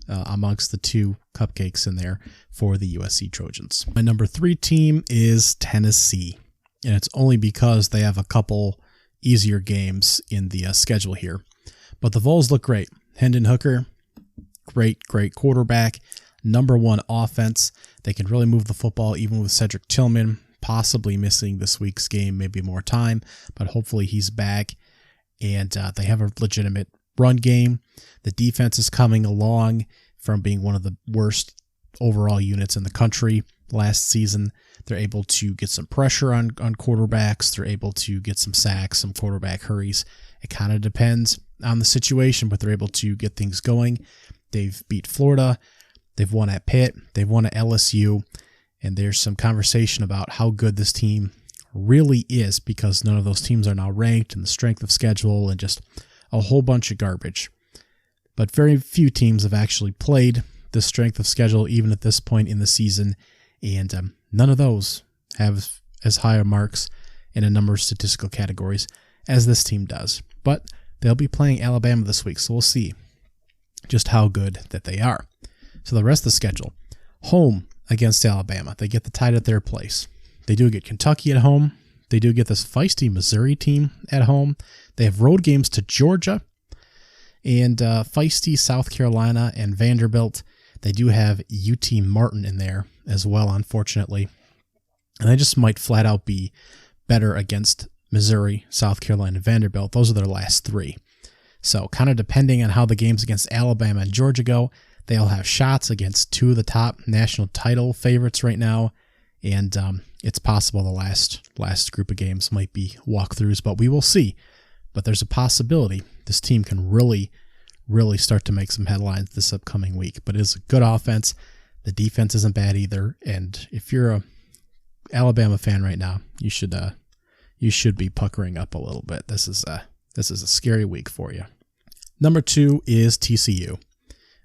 amongst the two cupcakes in there for the USC Trojans. My number 3 team is Tennessee, and it's only because they have a couple easier games in the schedule here. But the Vols look great. Hendon Hooker, great quarterback, number 1 offense. They can really move the football even with Cedric Tillman possibly missing this week's game, maybe more time, but hopefully he's back. And they have a legitimate run game. The defense is coming along from being one of the worst overall units in the country last season. They're able to get some pressure on quarterbacks. They're able to get some sacks, some quarterback hurries. It kind of depends on the situation, but they're able to get things going. They've beat Florida. They've won at Pitt. They've won at LSU. And there's some conversation about how good this team really is because none of those teams are now ranked and the strength of schedule and just a whole bunch of garbage. But very few teams have actually played the strength of schedule even at this point in the season. And none of those have as high marks in a number of statistical categories as this team does. But they'll be playing Alabama this week, so we'll see just how good that they are. So the rest of the schedule: home against Alabama. They get the Tide at their place. They do get Kentucky at home. They do get this feisty Missouri team at home. They have road games to Georgia and feisty South Carolina and Vanderbilt. They do have UT Martin in there as well, unfortunately. And they just might flat out be better against Missouri, South Carolina, and Vanderbilt. Those are their last 3. So kind of depending on how the games against Alabama and Georgia go, they'll have shots against 2 of the top national title favorites right now. And it's possible the last group of games might be walkthroughs, but we will see. But there's a possibility this team can really start to make some headlines this upcoming week. But it is a good offense. The defense isn't bad either. And if you're a Alabama fan right now, you should be puckering up a little bit. This is a scary week for you. Number 2 is TCU.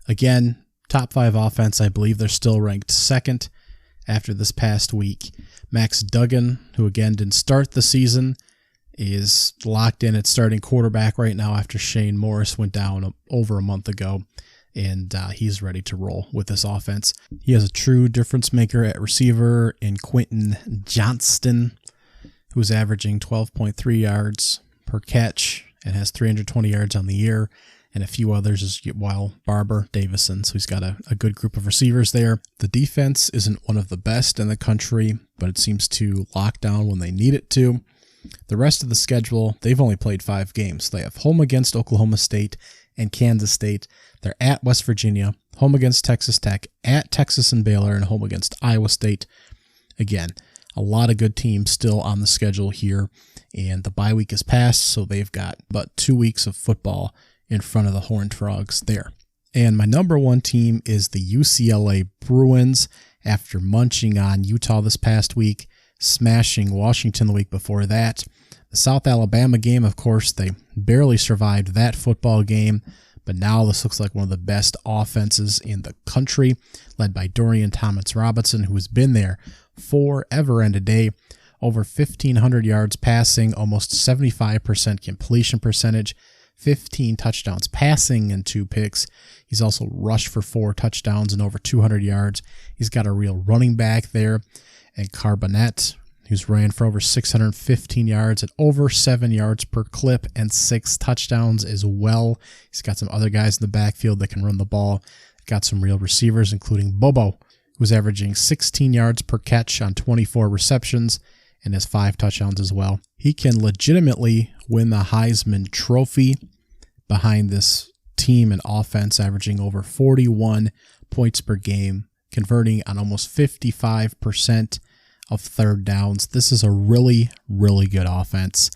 Again, top 5 offense. I believe they're still ranked 2nd after this past week. Max Duggan, who again didn't start the season, is locked in at starting quarterback right now after Shane Morris went down over a month ago, and he's ready to roll with this offense. He has a true difference maker at receiver in Quentin Johnston, who's averaging 12.3 yards per catch and has 320 yards on the year, and a few others as well. Barber, Davison, so he's got a good group of receivers there. The defense isn't one of the best in the country, but it seems to lock down when they need it to. The rest of the schedule, they've only played 5 games. They have home against Oklahoma State and Kansas State. They're at West Virginia, home against Texas Tech, at Texas and Baylor, and home against Iowa State. Again, a lot of good teams still on the schedule here, and the bye week is passed, so they've got about 2 weeks of football in front of the Horned Frogs there. And my number 1 team is the UCLA Bruins. After munching on Utah this past week, smashing Washington the week before that. The South Alabama game, of course, they barely survived that football game, but now this looks like one of the best offenses in the country, led by Dorian Thomas-Robinson, who has been there forever and a day. Over 1,500 yards passing, almost 75% completion percentage, 15 touchdowns passing and 2 picks. He's also rushed for 4 touchdowns and over 200 yards. He's got a real running back there. And Carbonet, who's ran for over 615 yards and over 7 yards per clip and 6 touchdowns as well. He's got some other guys in the backfield that can run the ball. Got some real receivers, including Bobo, who's averaging 16 yards per catch on 24 receptions and has 5 touchdowns as well. He can legitimately win the Heisman Trophy behind this team and offense, averaging over 41 points per game, converting on almost 55% of third downs. This is a really, really good offense.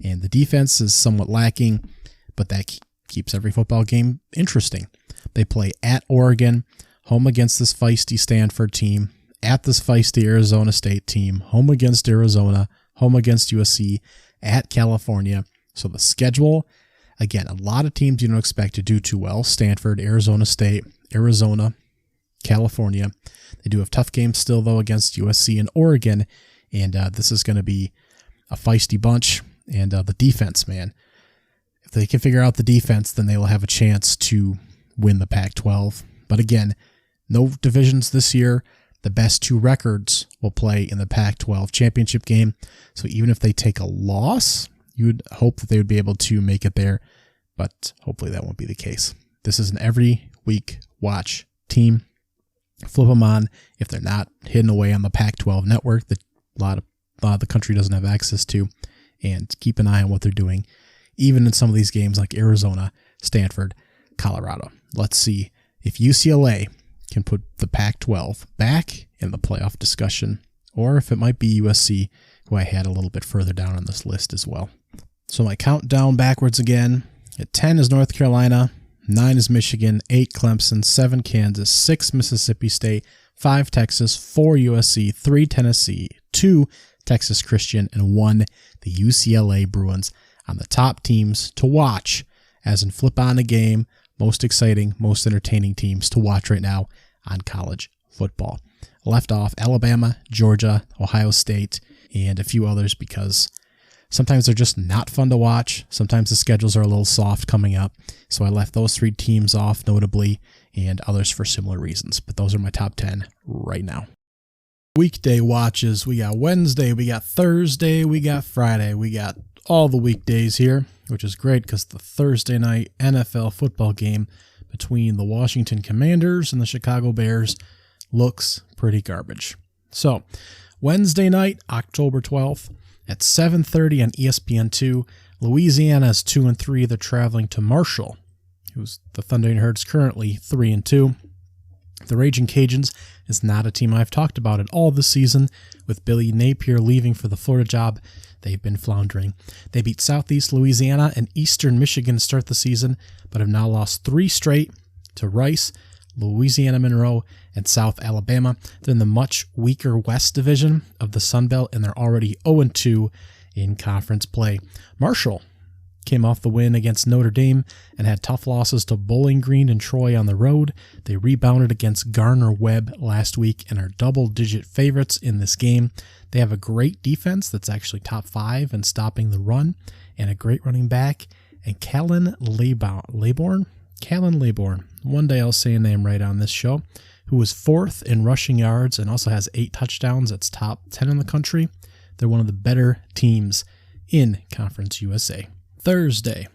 And the defense is somewhat lacking, but that keeps every football game interesting. They play at Oregon, home against this feisty Stanford team, at this feisty Arizona State team, home against Arizona, home against USC, at California. So the schedule, Again, a lot of teams you don't expect to do too well. Stanford, Arizona State, Arizona, California. They do have tough games still, though, against USC and Oregon. And this is going to be a feisty bunch. And the defense, man. If they can figure out the defense, then they will have a chance to win the Pac-12. But again, no divisions this year. The best 2 records will play in the Pac-12 championship game. So even if they take a loss, you would hope that they would be able to make it there. But hopefully that won't be the case. This is an every week watch team. Flip them on if they're not hidden away on the Pac-12 network that a lot of the country doesn't have access to. And keep an eye on what they're doing, even in some of these games like Arizona, Stanford, Colorado. Let's see if UCLA can put the Pac-12 back in the playoff discussion, or if it might be USC, who I had a little bit further down on this list as well. So my countdown backwards again. At 10 is North Carolina, 9 is Michigan, 8 Clemson, 7 Kansas, 6 Mississippi State, 5 Texas, 4 USC, 3 Tennessee, 2 Texas Christian, and 1 the UCLA Bruins on the top teams to watch, as in flip on a game, most exciting, most entertaining teams to watch right now on college football. Left off Alabama, Georgia, Ohio State, and a few others because sometimes they're just not fun to watch. Sometimes the schedules are a little soft coming up. So I left those 3 teams off notably, and others for similar reasons. But those are my top 10 right now. Weekday watches. We got Wednesday, we got Thursday, we got Friday. We got all the weekdays here, which is great because the Thursday night NFL football game between the Washington Commanders and the Chicago Bears looks pretty garbage. So Wednesday night, October 12th at 7:30 on ESPN2, Louisiana is 2-3. They're traveling to Marshall, who's the Thundering Herds currently 3-2. The Raging Cajuns is not a team I've talked about at all this season. With Billy Napier leaving for the Florida job, they've been floundering. They beat Southeast Louisiana and Eastern Michigan to start the season, but have now lost 3 straight to Rice, Louisiana Monroe, and South Alabama. They're in the much weaker West Division of the Sun Belt, and they're already 0-2 in conference play. Marshall came off the win against Notre Dame and had tough losses to Bowling Green and Troy on the road. They rebounded against Gardner-Webb last week and are double-digit favorites in this game. They have a great defense that's actually top 5 in stopping the run, and a great running back, and Callan Laborn. One day I'll say a name right on this show, who was 4th in rushing yards and also has 8 touchdowns. That's top 10 in the country. They're one of the better teams in Conference USA. Thursday,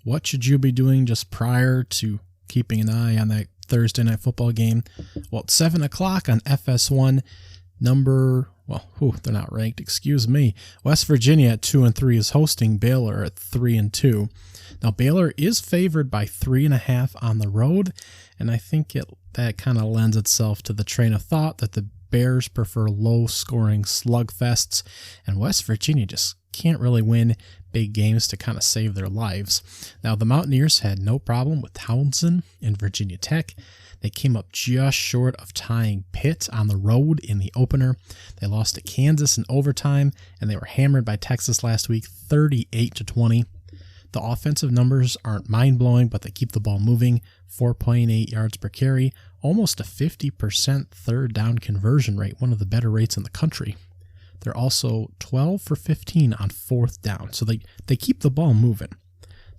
what should you be doing just prior to keeping an eye on that Thursday night football game? Well, at 7 o'clock on FS1, they're not ranked, excuse me. West Virginia at 2-3 is hosting Baylor at 3-2. Now, Baylor is favored by 3.5 on the road, and I think that kind of lends itself to the train of thought that the Bears prefer low-scoring slugfests, and West Virginia just can't really win big games to kind of save their lives. Now, the Mountaineers had no problem with Townsend and Virginia Tech. They came up just short of tying Pitt on the road in the opener. They lost to Kansas in overtime, and they were hammered by Texas last week, 38-20. The offensive numbers aren't mind-blowing, but they keep the ball moving, 4.8 yards per carry, almost a 50% third down conversion rate, one of the better rates in the country. They're also 12 for 15 on 4th down, so they keep the ball moving.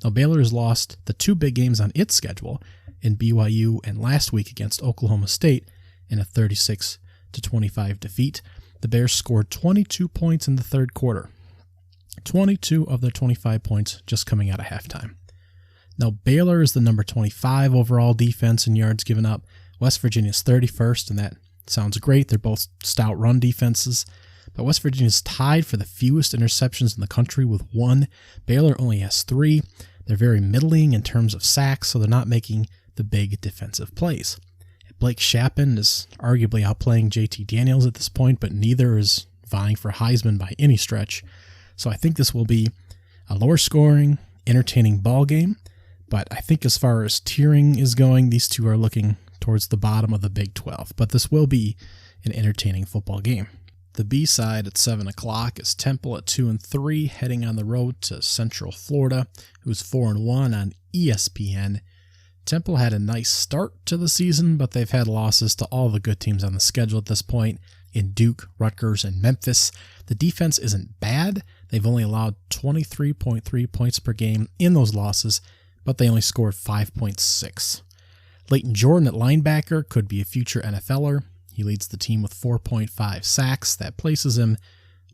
Now, Baylor has lost the 2 big games on its schedule in BYU and last week against Oklahoma State in a 36-25 defeat. The Bears scored 22 points in the third quarter. 22 of their 25 points just coming out of halftime. Now, Baylor is the number 25 overall defense in yards given up. West Virginia's 31st, and that sounds great. They're both stout run defenses. But West Virginia's tied for the fewest interceptions in the country with 1. Baylor only has 3. They're very middling in terms of sacks, so they're not making the big defensive plays. Blake Shapen is arguably outplaying JT Daniels at this point, but neither is vying for Heisman by any stretch. So I think this will be a lower scoring, entertaining ball game. But I think as far as tiering is going, these two are looking towards the bottom of the Big 12. But this will be an entertaining football game. The B side at 7 o'clock is Temple at 2-3, heading on the road to Central Florida, who's 4-1 on ESPN. Temple had a nice start to the season, but they've had losses to all the good teams on the schedule at this point in Duke, Rutgers, and Memphis. The defense isn't bad. They've only allowed 23.3 points per game in those losses, but they only scored 5.6. Leighton Jordan at linebacker could be a future NFLer. He leads the team with 4.5 sacks. That places him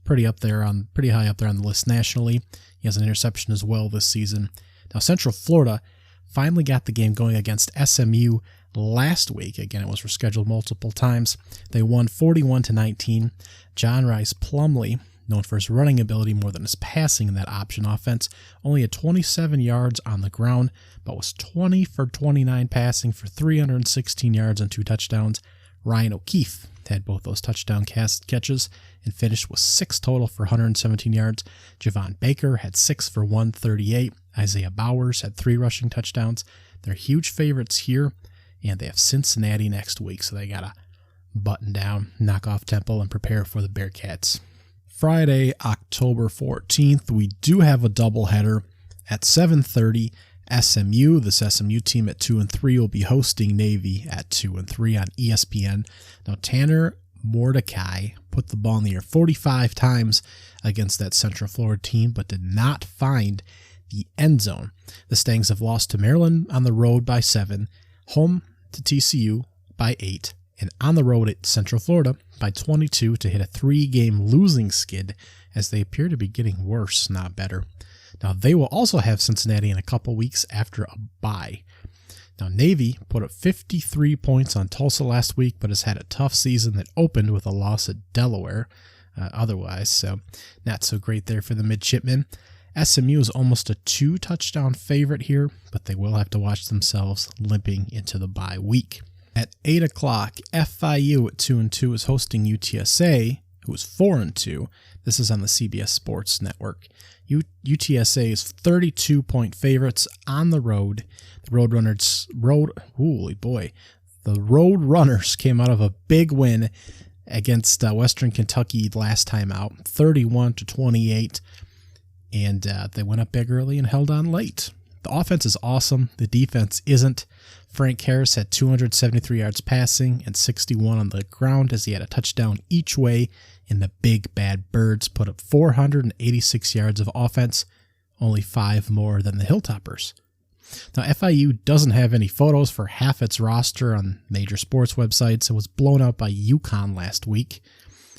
pretty high up there on the list nationally. He has an interception as well this season. Now, Central Florida finally got the game going against SMU last week. Again, it was rescheduled multiple times. They won 41-19. John Rice Plumlee, known for his running ability more than his passing in that option offense, only had 27 yards on the ground, but was 20 for 29 passing for 316 yards and 2 touchdowns. Ryan O'Keefe had both those touchdown catches and finished with 6 total for 117 yards. Javon Baker had 6 for 138. Isaiah Bowers had 3 rushing touchdowns. They're huge favorites here, and they have Cincinnati next week, so they got to button down, knock off Temple, and prepare for the Bearcats. Friday, October 14th, we do have a doubleheader at 7:30. SMU, this SMU team at 2-3, will be hosting Navy at 2-3 on ESPN. Now, Tanner Mordecai put the ball in the air 45 times against that Central Florida team, but did not find the end zone. The Stangs have lost to Maryland on the road by 7, home to TCU by 8, and on the road at Central Florida by 22 to hit a 3-game losing skid as they appear to be getting worse, not better. Now, they will also have Cincinnati in a couple weeks after a bye. Now, Navy put up 53 points on Tulsa last week, but has had a tough season that opened with a loss at Delaware otherwise, so not so great there for the midshipmen. SMU is almost a 2-touchdown favorite here, but they will have to watch themselves limping into the bye week. At 8 o'clock, FIU at 2-2 is hosting UTSA, who is 4-2. This is on the CBS Sports Network. UTSA is 32-point favorites on the road. The Roadrunners came out of a big win against Western Kentucky last time out, 31-28. And they went up big early and held on late. The offense is awesome. The defense isn't. Frank Harris had 273 yards passing and 61 on the ground as he had a touchdown each way. And the Big Bad Birds put up 486 yards of offense, only 5 more than the Hilltoppers. Now, FIU doesn't have any photos for half its roster on major sports websites. It was blown out by UConn last week.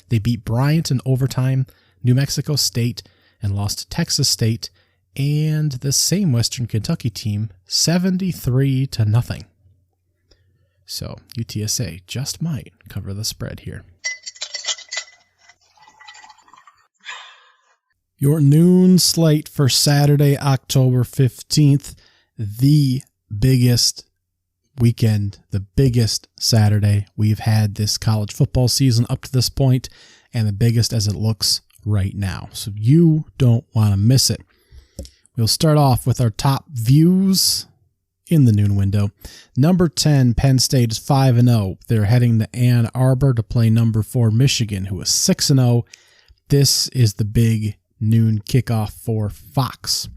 They beat Bryant in overtime, New Mexico State, and lost to Texas State and the same Western Kentucky team 73-0. So UTSA just might cover the spread here. Your noon slate for Saturday, October 15th, the biggest weekend, the biggest Saturday we've had this college football season up to this point, and the biggest as it looks right now. So you don't want to miss it. We'll start off with our top views in the noon window. Number 10, Penn State is 5-0. They're heading to Ann Arbor to play number 4, Michigan, who is 6-0. This is the big noon kickoff for Fox.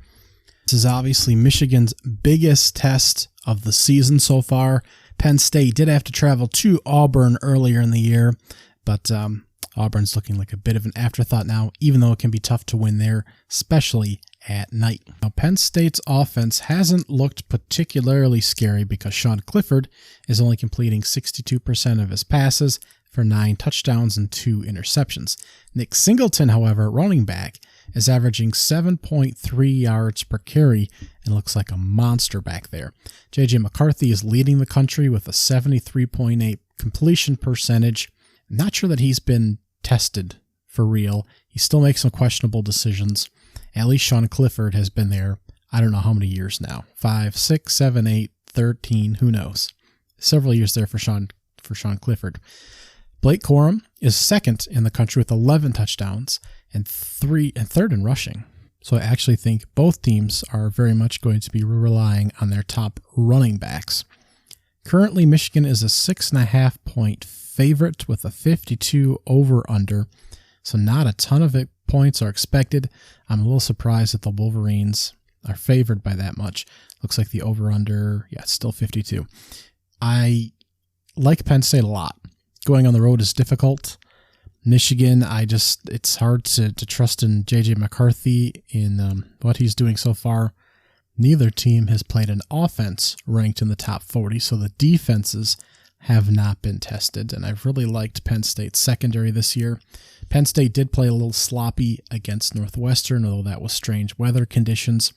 This is obviously Michigan's biggest test of the season so far. Penn State did have to travel to Auburn earlier in the year, but Auburn's looking like a bit of an afterthought now, even though it can be tough to win there, especially at night. Now, Penn State's offense hasn't looked particularly scary because Sean Clifford is only completing 62% of his passes for 9 touchdowns and 2 interceptions. Nick Singleton, however, running back, is averaging 7.3 yards per carry and looks like a monster back there. J.J. McCarthy is leading the country with a 73.8 completion percentage. I'm not sure that he's been tested for real. He still makes some questionable decisions. At least Sean Clifford has been there, I don't know how many years now. 5, 6, 7, 8, 13, who knows. Several years there for Sean Clifford. Blake Corum is second in the country with 11 touchdowns and third in rushing. So I actually think both teams are very much going to be relying on their top running backs. Currently, Michigan is a 6.5-point favorite with a 52 over-under, so not a ton of points are expected. I'm a little surprised that the Wolverines are favored by that much. Looks like the over-under, it's still 52. I like Penn State a lot. Going on the road is difficult. Michigan, it's hard to trust in J.J. McCarthy in what he's doing so far. Neither team has played an offense ranked in the top 40, so the defenses have not been tested, and I've really liked Penn State's secondary this year. Penn State did play a little sloppy against Northwestern, although that was strange weather conditions,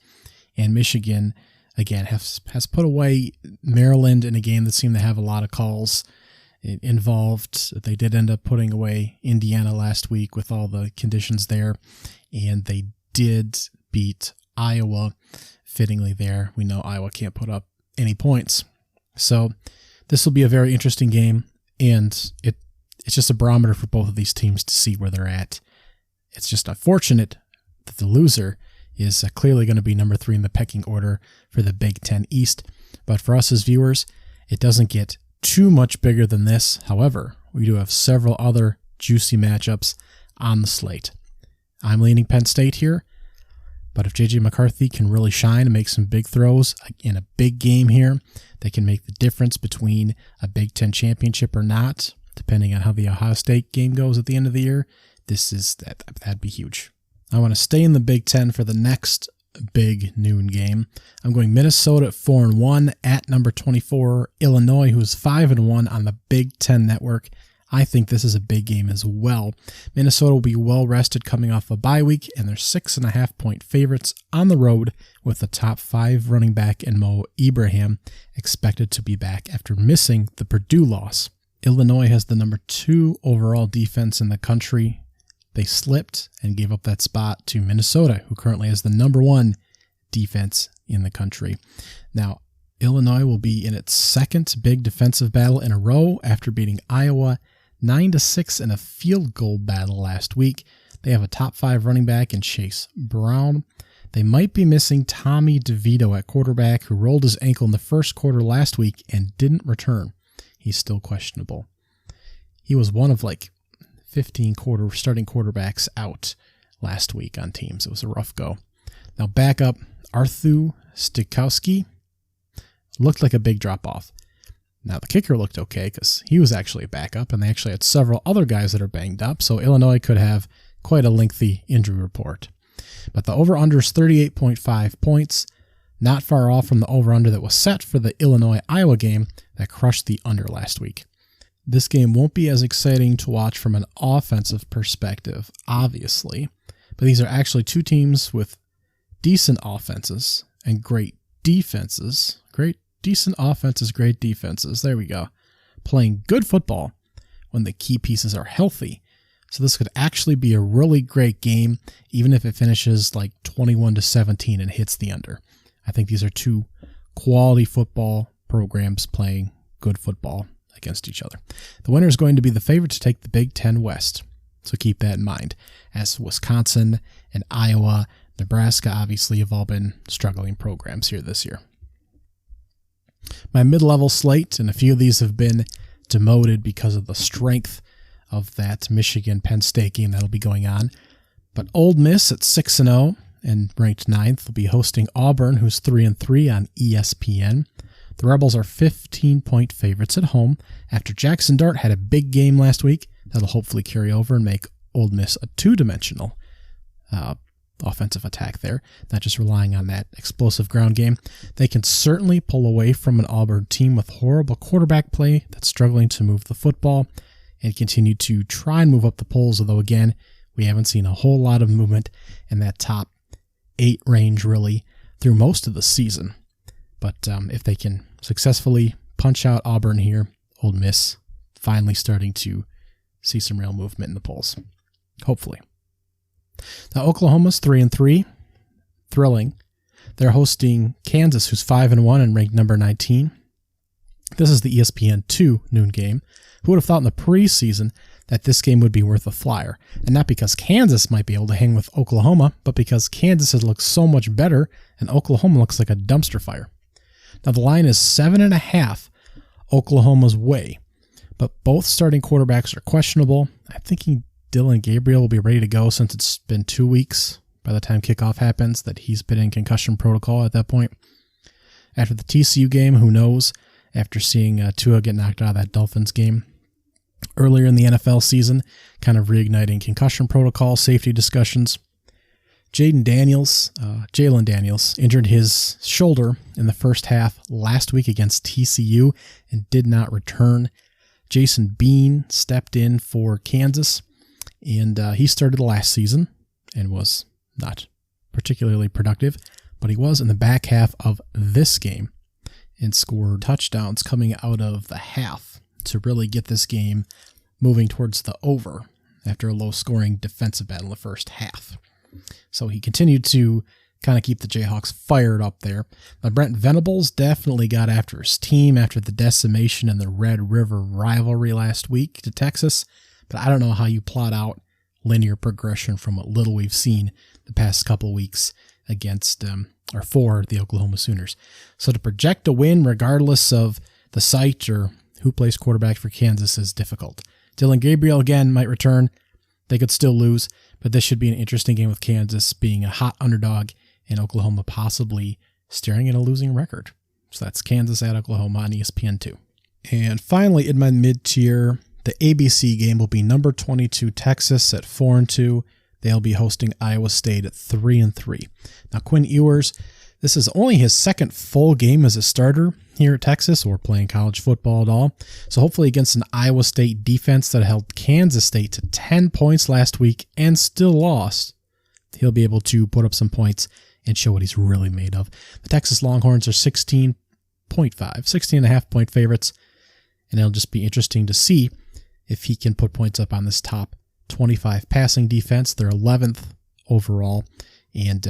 and Michigan, again, has put away Maryland in a game that seemed to have a lot of calls involved. They did end up putting away Indiana last week with all the conditions there, and they did beat Iowa fittingly there. We know Iowa can't put up any points. So this will be a very interesting game, and it's just a barometer for both of these teams to see where they're at. It's just unfortunate that the loser is clearly going to be number 3 in the pecking order for the Big Ten East. But for us as viewers, it doesn't get too much bigger than this. However, we do have several other juicy matchups on the slate. I'm leaning Penn State here, but if J.J. McCarthy can really shine and make some big throws in a big game here, they can make the difference between a Big Ten championship or not, depending on how the Ohio State game goes at the end of the year. That'd be huge. I want to stay in the Big Ten for the next big noon game. I'm going Minnesota at 4-1 at number 24, Illinois, who is 5-1 on the Big Ten Network. I think this is a big game as well. Minnesota will be well rested coming off a bye week, and they're 6.5-point favorites on the road with the top 5 running back in Mo Ibrahim expected to be back after missing the Purdue loss. Illinois has the number 2 overall defense in the country. They slipped and gave up that spot to Minnesota, who currently has the number 1 defense in the country. Now, Illinois will be in its second big defensive battle in a row after beating Iowa 9-6 in a field goal battle last week. They have a top 5 running back in Chase Brown. They might be missing Tommy DeVito at quarterback, who rolled his ankle in the first quarter last week and didn't return. He's still questionable. He was one of 15 starting quarterbacks out last week on teams. It was a rough go. Now back up, Arthur Stikowski looked like a big drop-off. Now, the kicker looked okay because he was actually a backup, and they actually had several other guys that are banged up, so Illinois could have quite a lengthy injury report. But the over-under is 38.5 points, not far off from the over-under that was set for the Illinois-Iowa game that crushed the under last week. This game won't be as exciting to watch from an offensive perspective, obviously, but these are actually two teams with decent offenses and great defenses. Decent offenses, great defenses. There we go. Playing good football when the key pieces are healthy. So this could actually be a really great game, even if it finishes 21-17 and hits the under. I think these are two quality football programs playing good football against each other. The winner is going to be the favorite to take the Big Ten West. So keep that in mind, as Wisconsin and Iowa, Nebraska obviously have all been struggling programs here this year. My mid-level slate, and a few of these have been demoted because of the strength of that Michigan-Penn State game that'll be going on. But Ole Miss at 6-0 and ranked 9th will be hosting Auburn, who's 3-3 on ESPN. The Rebels are 15-point favorites at home after Jackson Dart had a big game last week that'll hopefully carry over and make Ole Miss a two-dimensional offensive attack there, not just relying on that explosive ground game. They can certainly pull away from an Auburn team with horrible quarterback play that's struggling to move the football and continue to try and move up the polls, although again, we haven't seen a whole lot of movement in that top 8 range really through most of the season. But if they can successfully punch out Auburn here, Ole Miss finally starting to see some real movement in the polls. Hopefully. Now, Oklahoma's 3-3. Thrilling. They're hosting Kansas, who's 5-1 and ranked number 19. This is the ESPN2 noon game. Who would have thought in the preseason that this game would be worth a flyer? And not because Kansas might be able to hang with Oklahoma, but because Kansas has looked so much better and Oklahoma looks like a dumpster fire. Now, the line is 7.5. Oklahoma's way. But both starting quarterbacks are questionable. I'm thinking Dillon Gabriel will be ready to go since it's been 2 weeks by the time kickoff happens that he's been in concussion protocol at that point. After the TCU game, who knows? After seeing Tua get knocked out of that Dolphins game earlier in the NFL season, kind of reigniting concussion protocol, safety discussions. Jalen Daniels, injured his shoulder in the first half last week against TCU and did not return. Jason Bean stepped in for Kansas, and he started last season and was not particularly productive, but he was in the back half of this game and scored touchdowns coming out of the half to really get this game moving towards the over after a low-scoring defensive battle in the first half. So he continued to kind of keep the Jayhawks fired up there. Now, Brent Venables definitely got after his team after the decimation in the Red River rivalry last week to Texas, but I don't know how you plot out linear progression from what little we've seen the past couple weeks against or for the Oklahoma Sooners. So to project a win regardless of the site or who plays quarterback for Kansas is difficult. Dillon Gabriel again might return. They could still lose, but this should be an interesting game with Kansas being a hot underdog and Oklahoma possibly staring at a losing record. So that's Kansas at Oklahoma on ESPN2. And finally, in my mid-tier, the ABC game will be number 22 Texas at 4-2. They'll be hosting Iowa State at 3-3. Now, Quinn Ewers, this is only his second full game as a starter here at Texas or playing college football at all. So hopefully against an Iowa State defense that held Kansas State to 10 points last week and still lost, he'll be able to put up some points and show what he's really made of. The Texas Longhorns are 16.5 point favorites, and it'll just be interesting to see if he can put points up on this top 25 passing defense. They're 11th overall. And,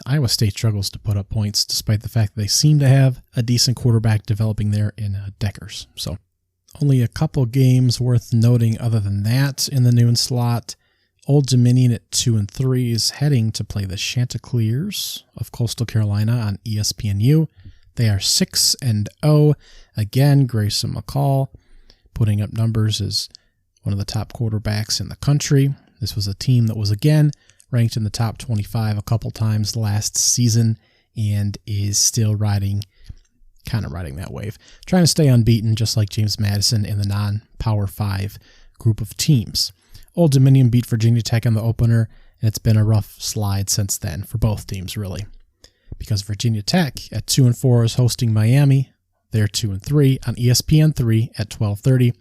Iowa State struggles to put up points despite the fact that they seem to have a decent quarterback developing there in Deckers. So only a couple games worth noting other than that in the noon slot. Old Dominion at 2-3 is heading to play the Chanticleers of Coastal Carolina on ESPNU. They are 6-0. Again, Grayson McCall putting up numbers as one of the top quarterbacks in the country. This was a team that was, again, ranked in the top 25 a couple times last season and is still riding that wave. Trying to stay unbeaten, just like James Madison in the non-Power 5 group of teams. Old Dominion beat Virginia Tech in the opener, and it's been a rough slide since then for both teams, really. Because Virginia Tech at 2-4 is hosting Miami. They're 2-3 on ESPN3 at 12:30.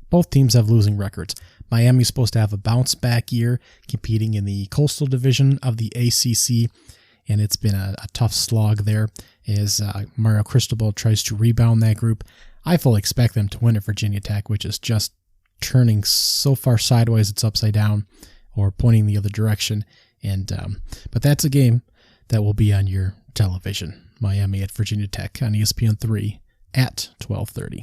Both teams have losing records. Miami's supposed to have a bounce-back year competing in the Coastal Division of the ACC, and it's been a tough slog there as Mario Cristobal tries to rebound that group. I fully expect them to win at Virginia Tech, which is just turning so far sideways it's upside down or pointing the other direction. But that's a game that will be on your television. Miami at Virginia Tech on ESPN3 at 12:30.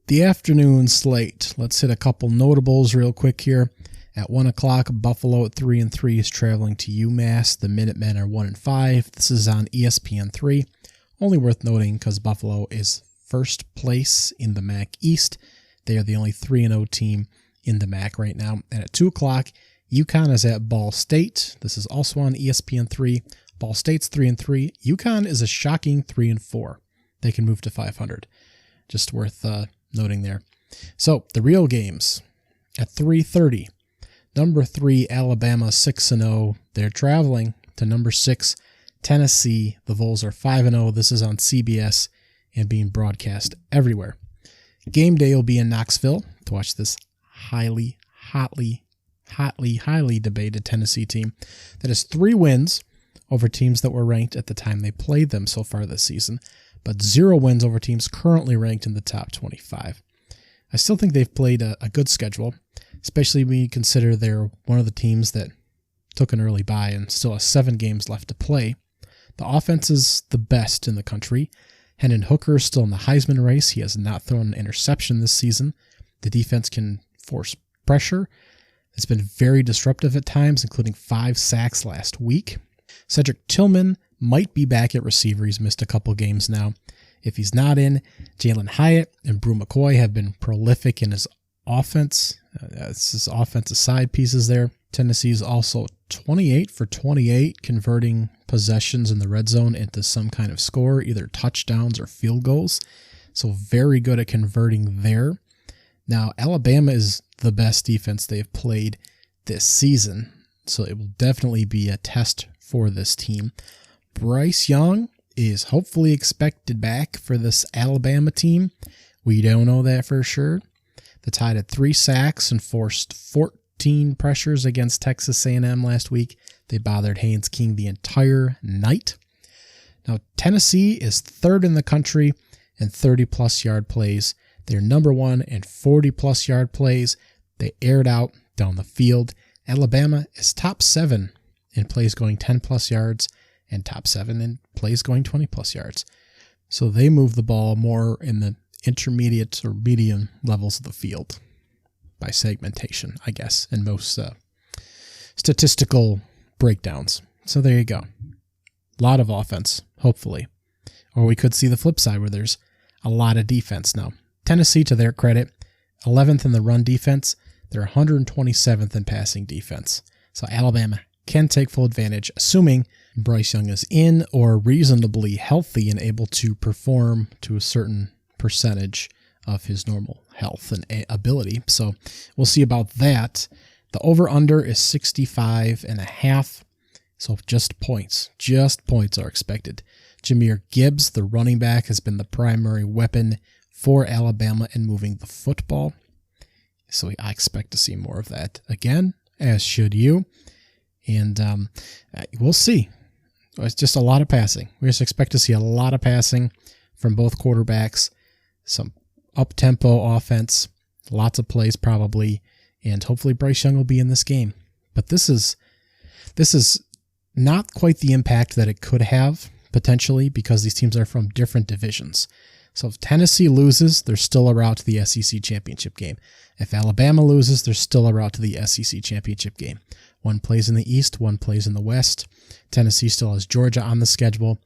The afternoon slate. Let's hit a couple notables real quick here. At 1 o'clock, Buffalo at 3-3 is traveling to UMass. The Minutemen are 1-5. This is on ESPN3. Only worth noting because Buffalo is first place in the MAC East. They are the only 3-0 team in the MAC right now. And at 2 o'clock, UConn is at Ball State. This is also on ESPN3. Ball State's 3-3. UConn is a shocking 3-4. They can move to 500. Just worth noting there. So the real games at 3:30. Number 3 Alabama 6-0. They're traveling to number 6 Tennessee. The Vols are 5-0. This is on CBS and being broadcast everywhere. Game day will be in Knoxville to watch this hotly debated Tennessee team that has 3 wins over teams that were ranked at the time they played them so far this season, but 0 wins over teams currently ranked in the top 25. I still think they've played a good schedule, especially when you consider they're one of the teams that took an early bye and still has 7 games left to play. The offense is the best in the country. Hendon Hooker is still in the Heisman race. He has not thrown an interception this season. The defense can force pressure. It's been very disruptive at times, including 5 sacks last week. Cedric Tillman might be back at receiver. He's missed a couple games now. If he's not in, Jalen Hyatt and Brew McCoy have been prolific in his offense. It's his offensive side pieces there. Tennessee is also 28 for 28, converting possessions in the red zone into some kind of score, either touchdowns or field goals. So very good at converting there. Now, Alabama is the best defense they've played this season, so it will definitely be a test for this team. Bryce Young is hopefully expected back for this Alabama team. We don't know that for sure. The Tide had 3 sacks and forced 14 pressures against Texas A&M last week. They bothered Haynes King the entire night. Now, Tennessee is 3rd in the country in 30-plus yard plays. They're number 1 in 40-plus yard plays. They aired out down the field. Alabama is top 7 in plays going 10-plus yards and top 7 in plays going 20-plus yards. So they move the ball more in the intermediate or medium levels of the field by segmentation, I guess, in most statistical breakdowns. So there you go. A lot of offense, hopefully. Or we could see the flip side where there's a lot of defense now. Tennessee, to their credit, 11th in the run defense. They're 127th in passing defense. So Alabama can take full advantage, assuming Bryce Young is in or reasonably healthy and able to perform to a certain percentage of his normal health and ability. So we'll see about that. The over-under is 65.5. So just points are expected. Jahmyr Gibbs, the running back, has been the primary weapon for Alabama in moving the football. So I expect to see more of that again, as should you. And we'll see. It's just a lot of passing. We just expect to see a lot of passing from both quarterbacks, some up-tempo offense, lots of plays probably, and hopefully Bryce Young will be in this game. But this is not quite the impact that it could have, potentially, because these teams are from different divisions. So if Tennessee loses, there's still a route to the SEC championship game. If Alabama loses, there's still a route to the SEC championship game. One plays in the East, one plays in the West. Tennessee still has Georgia on the schedule.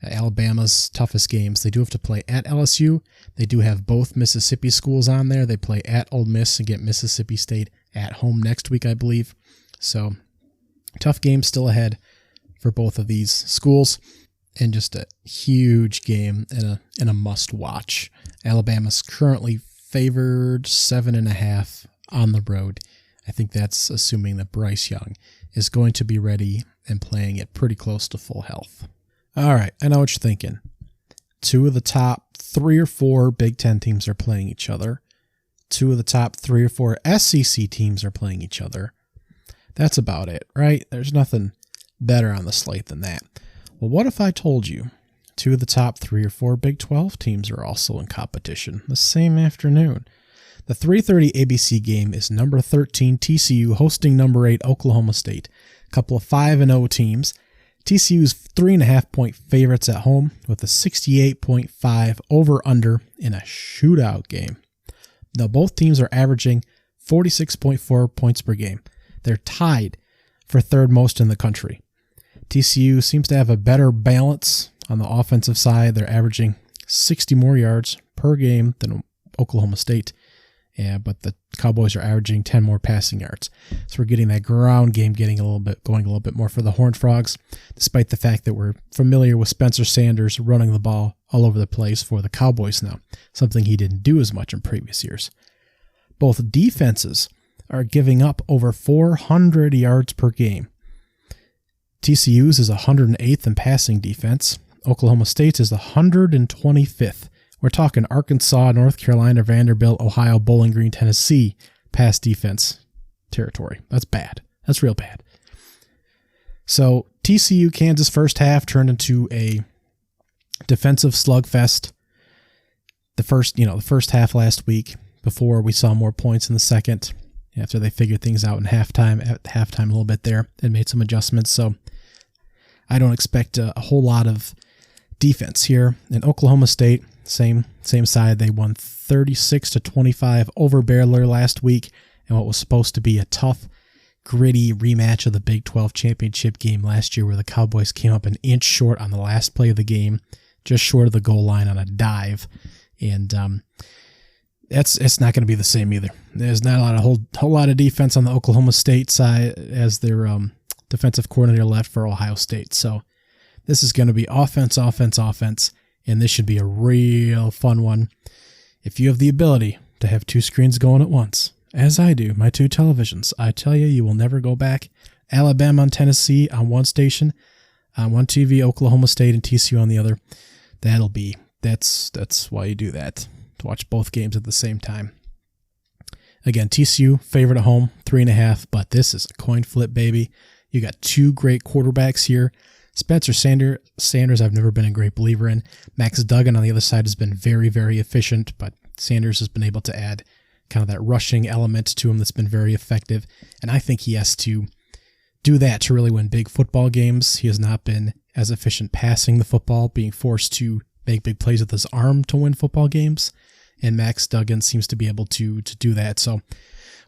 Alabama's toughest games. They do have to play at LSU. They do have both Mississippi schools on there. They play at Ole Miss and get Mississippi State at home next week, I believe. So tough game still ahead for both of these schools. And just a huge game and a must-watch. Alabama's currently favored 7.5 on the road. I think that's assuming that Bryce Young is going to be ready and playing at pretty close to full health. All right, I know what you're thinking. 2 of the top 3 or 4 Big Ten teams are playing each other. 2 of the top 3 or 4 SEC teams are playing each other. That's about it, right? There's nothing better on the slate than that. Well, what if I told you 2 of the top 3 or 4 Big 12 teams are also in competition the same afternoon? The 3:30 ABC game is number 13 TCU hosting number 8 Oklahoma State. A couple of 5-0 teams. TCU's 3.5-point favorites at home with a 68.5 over-under in a shootout game. Now, both teams are averaging 46.4 points per game. They're tied for 3rd most in the country. TCU seems to have a better balance on the offensive side. They're averaging 60 more yards per game than Oklahoma State. Yeah, but the Cowboys are averaging 10 more passing yards. So we're getting that ground game going a little bit more for the Horned Frogs, despite the fact that we're familiar with Spencer Sanders running the ball all over the place for the Cowboys now, something he didn't do as much in previous years. Both defenses are giving up over 400 yards per game. TCU's is 108th in passing defense. Oklahoma State's is 125th. We're talking Arkansas, North Carolina, Vanderbilt, Ohio, Bowling Green, Tennessee pass defense territory. That's bad. That's real bad. So TCU Kansas first half turned into a defensive slugfest. The first half last week before we saw more points in the second after they figured things out in halftime. At halftime a little bit there and made some adjustments. So I don't expect a whole lot of defense here. In Oklahoma State, same side. They won 36-25 over Baylor last week, and what was supposed to be a tough gritty rematch of the Big 12 championship game last year where the Cowboys came up an inch short on the last play of the game, just short of the goal line on a dive. And it's not going to be the same either. There's not a whole lot of defense on the Oklahoma State side as their defensive coordinator left for Ohio State. So this is going to be offense, and this should be a real fun one. If you have the ability to have two screens going at once, as I do, my two televisions, I tell you, you will never go back. Alabama and Tennessee on one station, on one TV, Oklahoma State and TCU on the other. That's why you do that, to watch both games at the same time. Again, TCU favorite at home, 3.5, but this is a coin flip, baby. You got two great quarterbacks here. Spencer Sanders, I've never been a great believer in. Max Duggan on the other side has been very, very efficient, but Sanders has been able to add kind of that rushing element to him that's been very effective. And I think he has to do that to really win big football games. He has not been as efficient passing the football, being forced to make big plays with his arm to win football games. And Max Duggan seems to be able to do that. So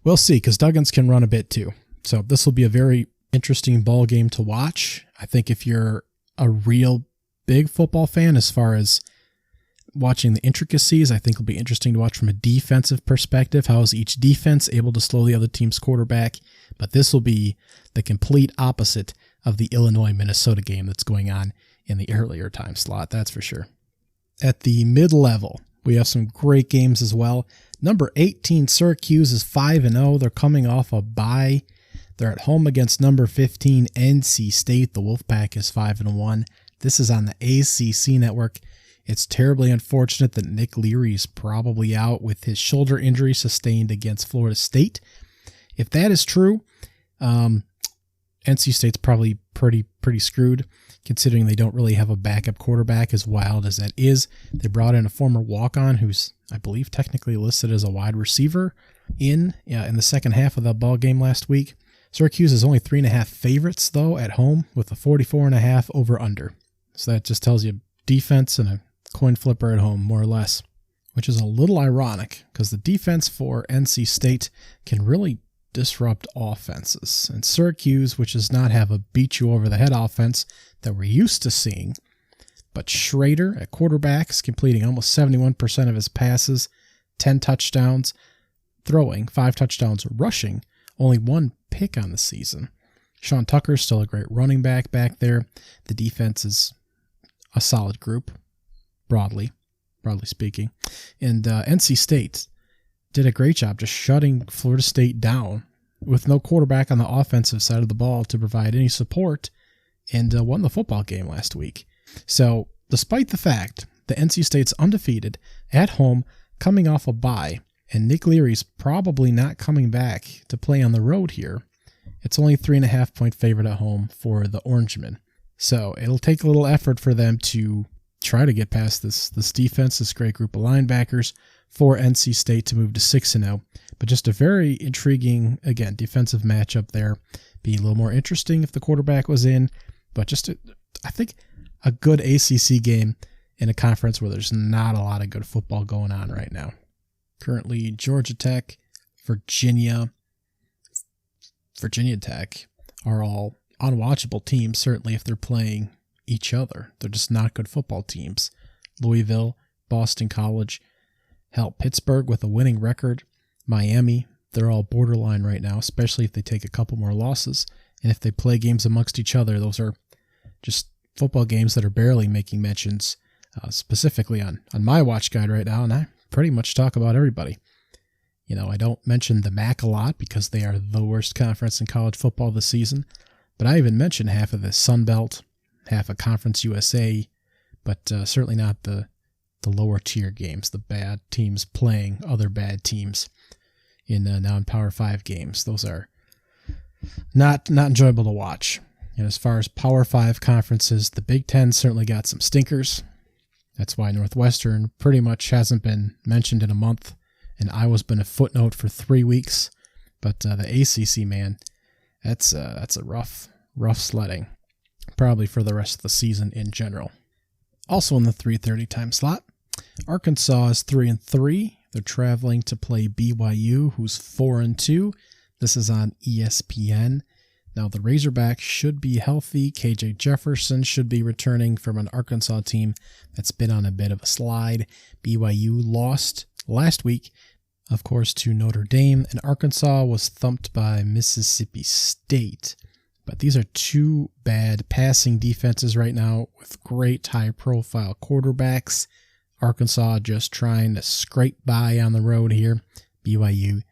we'll see, because Duggins can run a bit too. So this will be a very interesting ball game to watch. I think if you're a real big football fan, as far as watching the intricacies, I think it'll be interesting to watch from a defensive perspective. How is each defense able to slow the other team's quarterback? But this will be the complete opposite of the Illinois-Minnesota game that's going on in the earlier time slot, that's for sure. At the mid-level, we have some great games as well. Number 18, Syracuse is 5-0. They're coming off a bye. They're at home against number 15, NC State. The Wolfpack is 5-1. This is on the ACC network. It's terribly unfortunate that Nick Leary is probably out with his shoulder injury sustained against Florida State. If that is true, NC State's probably pretty screwed, considering they don't really have a backup quarterback, as wild as that is. They brought in a former walk-on who's, I believe, technically listed as a wide receiver in the second half of the ball game last week. Syracuse is only 3.5 favorites, though, at home, with a 44.5 over-under. So that just tells you defense and a coin flipper at home, more or less, which is a little ironic because the defense for NC State can really disrupt offenses. And Syracuse, which does not have a beat-you-over-the-head offense that we're used to seeing, but Schrader at quarterback is completing almost 71% of his passes, 10 touchdowns, throwing, 5 touchdowns rushing, only 1 pick on the season. Sean Tucker's still a great running back there. The defense is a solid group, broadly speaking. And NC State did a great job just shutting Florida State down with no quarterback on the offensive side of the ball to provide any support, and won the football game last week. So despite the fact that NC State's undefeated at home, coming off a bye, and Nick Leary's probably not coming back to play on the road here, it's only 3.5 point favorite at home for the Orangemen. So it'll take a little effort for them to try to get past this defense, this great group of linebackers, for NC State to move to 6-0. But just a very intriguing, again, defensive matchup there. Be a little more interesting if the quarterback was in, but just, I think, a good ACC game in a conference where there's not a lot of good football going on right now. Currently, Georgia Tech, Virginia Tech are all unwatchable teams, certainly if they're playing each other. They're just not good football teams. Louisville, Boston College, hell, Pittsburgh with a winning record, Miami, they're all borderline right now, especially if they take a couple more losses. And if they play games amongst each other, those are just football games that are barely making mentions, specifically on my watch guide right now, and I pretty much talk about everybody. You know, I don't mention the MAC a lot because they are the worst conference in college football this season, but I even mention half of the Sun Belt, half of Conference USA, but certainly not the lower tier games, the bad teams playing other bad teams in non-Power 5 games. Those are not enjoyable to watch. And as far as Power 5 conferences, the Big Ten certainly got some stinkers. That's why Northwestern pretty much hasn't been mentioned in a month, and Iowa's been a footnote for 3 weeks. But the ACC, man, that's a rough sledding, probably for the rest of the season in general. Also in the 3:30 time slot, Arkansas is 3-3. They're traveling to play BYU, who's 4-2. This is on ESPN. Now, the Razorbacks should be healthy. KJ Jefferson should be returning from an Arkansas team that's been on a bit of a slide. BYU lost last week, of course, to Notre Dame, and Arkansas was thumped by Mississippi State. But these are two bad passing defenses right now with great high-profile quarterbacks. Arkansas just trying to scrape by on the road here. BYU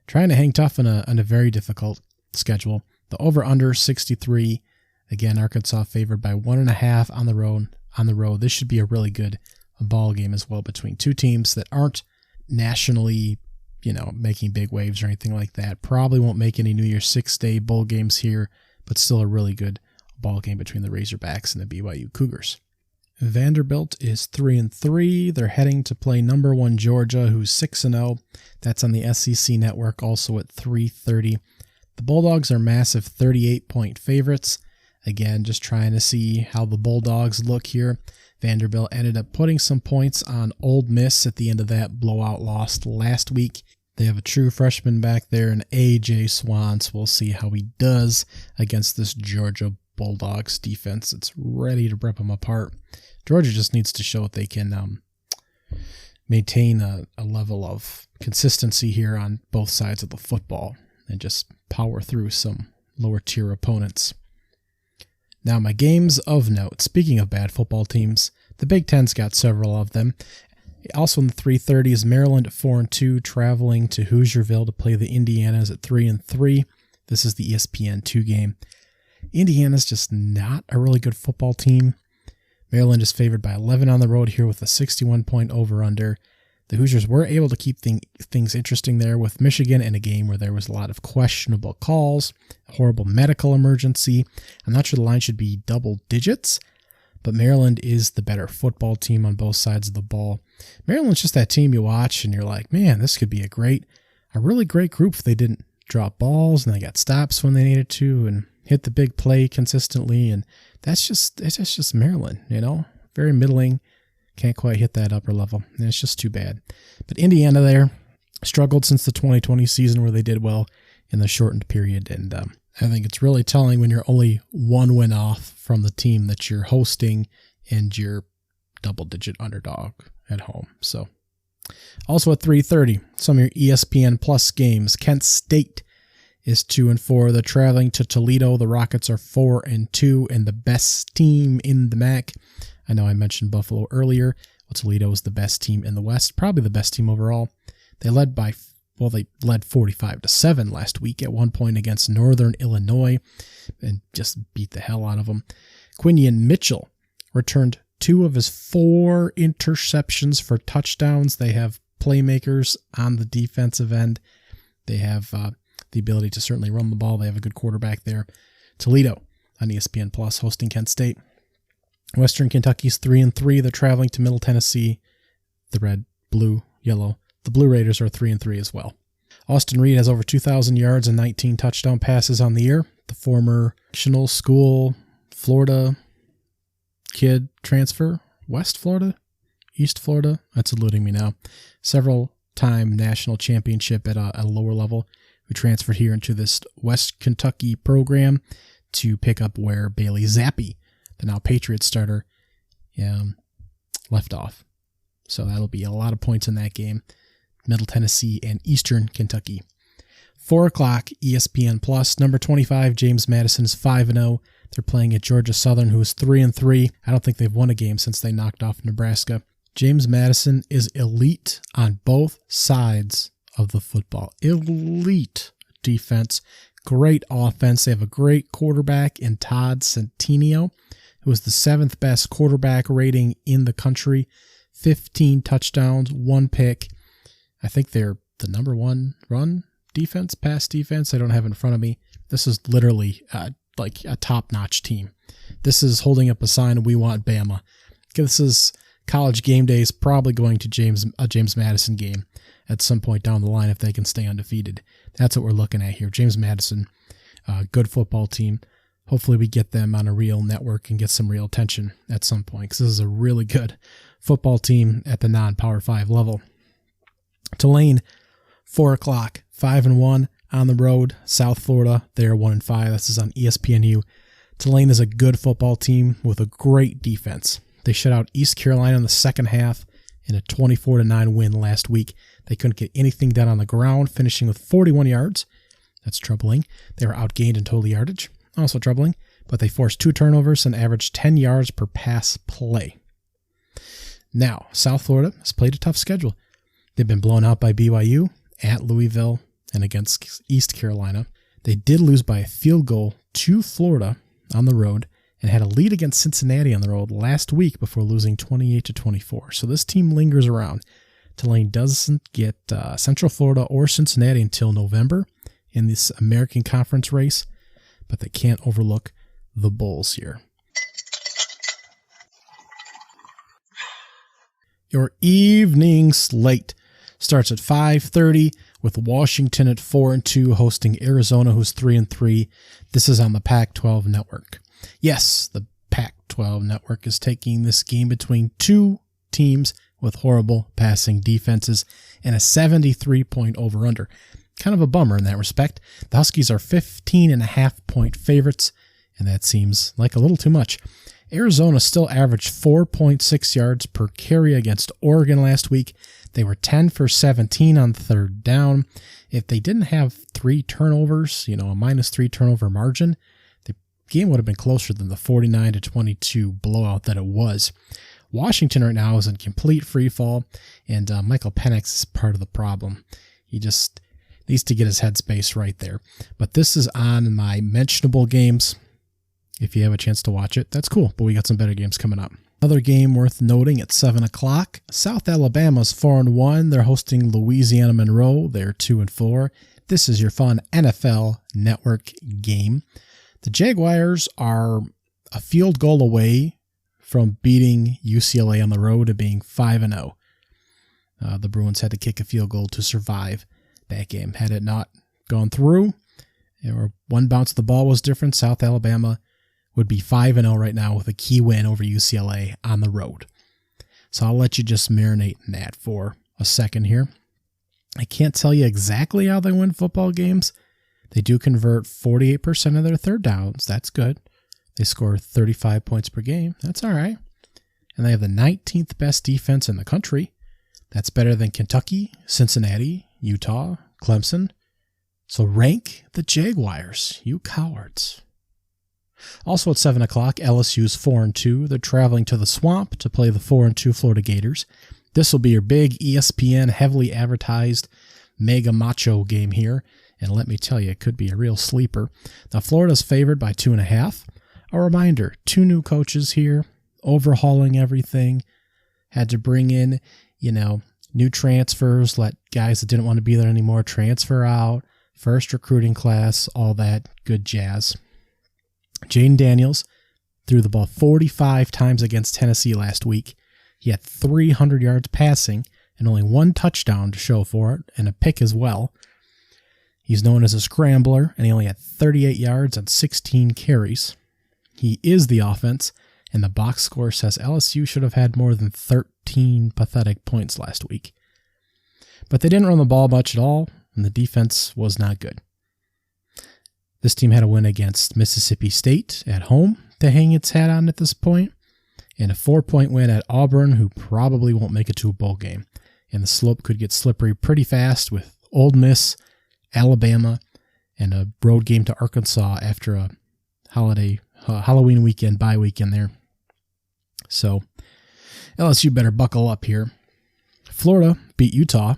trying to hang tough on a very difficult schedule. The over-under 63. Again, Arkansas favored by 1.5 on the road. This should be a really good ball game as well between two teams that aren't nationally, making big waves or anything like that. Probably won't make any New Year's 6-day bowl games here, but still a really good ball game between the Razorbacks and the BYU Cougars. Vanderbilt is 3-3. They're heading to play number 1 Georgia, who's 6-0. That's on the SEC network, also at 3:30. The Bulldogs are massive 38-point favorites. Again, just trying to see how the Bulldogs look here. Vanderbilt ended up putting some points on Ole Miss at the end of that blowout loss last week. They have a true freshman back there in A.J. Swan, so we'll see how he does against this Georgia Bulldogs defense. It's ready to rip them apart. Georgia just needs to show that they can maintain a level of consistency here on both sides of the football and just power through some lower tier opponents. Now, my games of note. Speaking of bad football teams, the Big Ten's got several of them. Also in the 3:30 is Maryland at 4-2, traveling to Hoosierville to play the Indianas at 3-3. This is the ESPN2 game. Indiana's just not a really good football team. Maryland is favored by 11 on the road here with a 61-point over-under. The Hoosiers were able to keep things interesting there with Michigan in a game where there was a lot of questionable calls, a horrible medical emergency. I'm not sure the line should be double digits, but Maryland is the better football team on both sides of the ball. Maryland's just that team you watch and you're like, man, this could be a really great group if they didn't drop balls and they got stops when they needed to and hit the big play consistently. And that's just Maryland, very middling. Can't quite hit that upper level, and it's just too bad. But Indiana there struggled since the 2020 season where they did well in the shortened period, and I think it's really telling when you're only one win off from the team that you're hosting and you're double-digit underdog at home. So, also at 3:30, some of your ESPN Plus games. Kent State is 2-4. They're traveling to Toledo. The Rockets are 4-2 and the best team in the MAC. I know I mentioned Buffalo earlier. Well, Toledo is the best team in the West, probably the best team overall. They led 45-7 last week at one point against Northern Illinois and just beat the hell out of them. Quinion Mitchell returned 2 of his 4 interceptions for touchdowns. They have playmakers on the defensive end. They have the ability to certainly run the ball. They have a good quarterback there. Toledo on ESPN Plus hosting Kent State. Western Kentucky's 3-3. They're traveling to Middle Tennessee. The red, blue, yellow. The Blue Raiders are 3-3 as well. Austin Reed has over 2,000 yards and 19 touchdown passes on the year. The former national school Florida kid transfer, West Florida, East Florida. That's eluding me now. Several-time national championship at a lower level. Who transferred here into this West Kentucky program to pick up where Bailey Zappi, the now Patriots starter, left off. So that'll be a lot of points in that game. Middle Tennessee and Eastern Kentucky. 4 o'clock, ESPN Plus. Number 25, James Madison is 5-0. They're playing at Georgia Southern, who is 3-3. I don't think they've won a game since they knocked off Nebraska. James Madison is elite on both sides of the football. Elite defense. Great offense. They have a great quarterback in Todd Centineo, who is the 7th best quarterback rating in the country. 15 touchdowns, 1 pick. I think they're the number 1 run defense, pass defense. I don't have it in front of me. This is literally like a top-notch team. This is holding up a sign, we want Bama. This is College Game Day is probably going to a James Madison game at some point down the line if they can stay undefeated. That's what we're looking at here. James Madison, good football team. Hopefully we get them on a real network and get some real attention at some point, because this is a really good football team at the non-Power 5 level. Tulane, 4 o'clock, 5-1 on on the road. South Florida, they're 1-5. This is on ESPNU. Tulane is a good football team with a great defense. They shut out East Carolina in the second half in a 24-9 win last week. They couldn't get anything done on the ground, finishing with 41 yards. That's troubling. They were outgained in total yardage. Also troubling. But they forced 2 turnovers and averaged 10 yards per pass play. Now, South Florida has played a tough schedule. They've been blown out by BYU, at Louisville, and against East Carolina. They did lose by a field goal to Florida on the road and had a lead against Cincinnati on the road last week before losing 28-24. So this team lingers around. Tulane doesn't get Central Florida or Cincinnati until November in this American Conference race, but they can't overlook the Bulls here. Your evening slate starts at 5:30 with Washington at 4-2 hosting Arizona, who's 3-3. This is on the Pac-12 network. Yes, the Pac-12 network is taking this game between two teams with horrible passing defenses and a 73-point over-under. Kind of a bummer in that respect. The Huskies are 15.5-point favorites, and that seems like a little too much. Arizona still averaged 4.6 yards per carry against Oregon last week. They were 10 for 17 on third down. If they didn't have 3 turnovers, a -3 turnover margin, the game would have been closer than the 49-22 blowout that it was. Washington right now is in complete free fall, and Michael Penix is part of the problem. He just needs to get his headspace right there. But this is on my mentionable games. If you have a chance to watch it, that's cool, but we got some better games coming up. Another game worth noting at 7 o'clock. South Alabama's 4-1. They're hosting Louisiana Monroe. They're 2-4. This is your fun NFL Network game. The Jaguars are a field goal away from beating UCLA on the road and being 5-0. The Bruins had to kick a field goal to survive that game. Had it not gone through, or one bounce of the ball was different, South Alabama would be 5-0 right now with a key win over UCLA on the road. So I'll let you just marinate in that for a second here. I can't tell you exactly how they win football games. They do convert 48% of their third downs. That's good. They score 35 points per game. That's all right. And they have the 19th best defense in the country. That's better than Kentucky, Cincinnati, Utah, Clemson. So rank the Jaguars, you cowards. Also at 7 o'clock, LSU's 4-2. They're traveling to the Swamp to play the 4-2 Florida Gators. This will be your big ESPN, heavily advertised, mega macho game here. And let me tell you, it could be a real sleeper. Now, Florida's favored by 2.5. A reminder, 2 new coaches here, overhauling everything. Had to bring in, new transfers, let guys that didn't want to be there anymore transfer out. First recruiting class, all that good jazz. Jaden Daniels threw the ball 45 times against Tennessee last week. He had 300 yards passing and only 1 touchdown to show for it, and a pick as well. He's known as a scrambler, and he only had 38 yards on 16 carries. He is the offense, and the box score says LSU should have had more than 13 pathetic points last week. But they didn't run the ball much at all, and the defense was not good. This team had a win against Mississippi State at home to hang its hat on at this point, and a 4-point win at Auburn, who probably won't make it to a bowl game. And the slope could get slippery pretty fast with Ole Miss, Alabama, and a road game to Arkansas after a Halloween weekend, bye weekend there. So LSU better buckle up here. Florida beat Utah,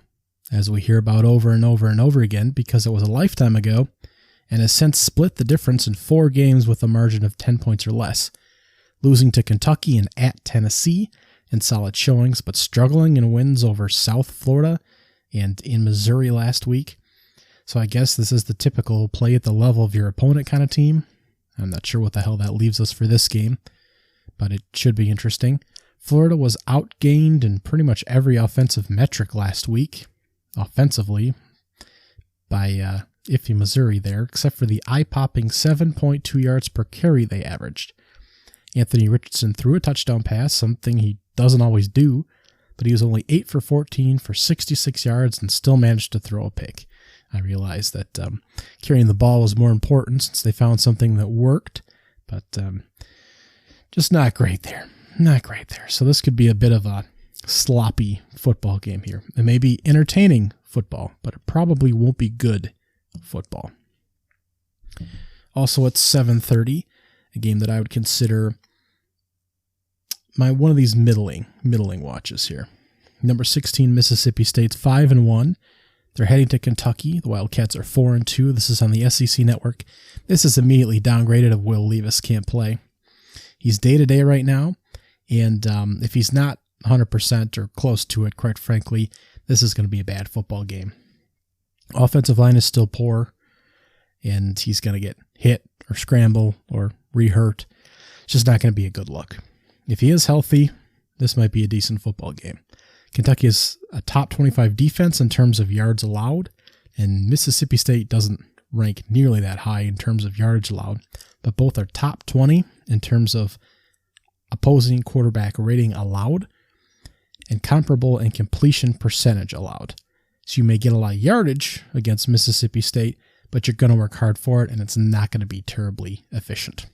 as we hear about over and over and over again, because it was a lifetime ago, and has since split the difference in 4 games with a margin of 10 points or less, losing to Kentucky and at Tennessee in solid showings, but struggling in wins over South Florida and in Missouri last week. So I guess this is the typical play at the level of your opponent kind of team. I'm not sure what the hell that leaves us for this game, but it should be interesting. Florida was outgained in pretty much every offensive metric last week, offensively, by iffy Missouri there, except for the eye-popping 7.2 yards per carry they averaged. Anthony Richardson threw a touchdown pass, something he doesn't always do, but he was only 8 for 14 for 66 yards and still managed to throw a pick. I realized that carrying the ball was more important since they found something that worked, but just not great there. Not great there. So this could be a bit of a sloppy football game here. It may be entertaining football, but it probably won't be good football. Also at 7:30, a game that I would consider one of these middling watches here. Number 16, Mississippi State's 5-1. They're heading to Kentucky. The Wildcats are 4-2. This is on the SEC Network. This is immediately downgraded if Will Levis can't play. He's day-to-day right now, and if he's not 100% or close to it, quite frankly, this is going to be a bad football game. Offensive line is still poor, and he's going to get hit or scramble or re-hurt. It's just not going to be a good look. If he is healthy, this might be a decent football game. Kentucky is a top 25 defense in terms of yards allowed, and Mississippi State doesn't rank nearly that high in terms of yardage allowed, but both are top 20 in terms of opposing quarterback rating allowed and comparable in completion percentage allowed. So you may get a lot of yardage against Mississippi State, but you're going to work hard for it, and it's not going to be terribly efficient.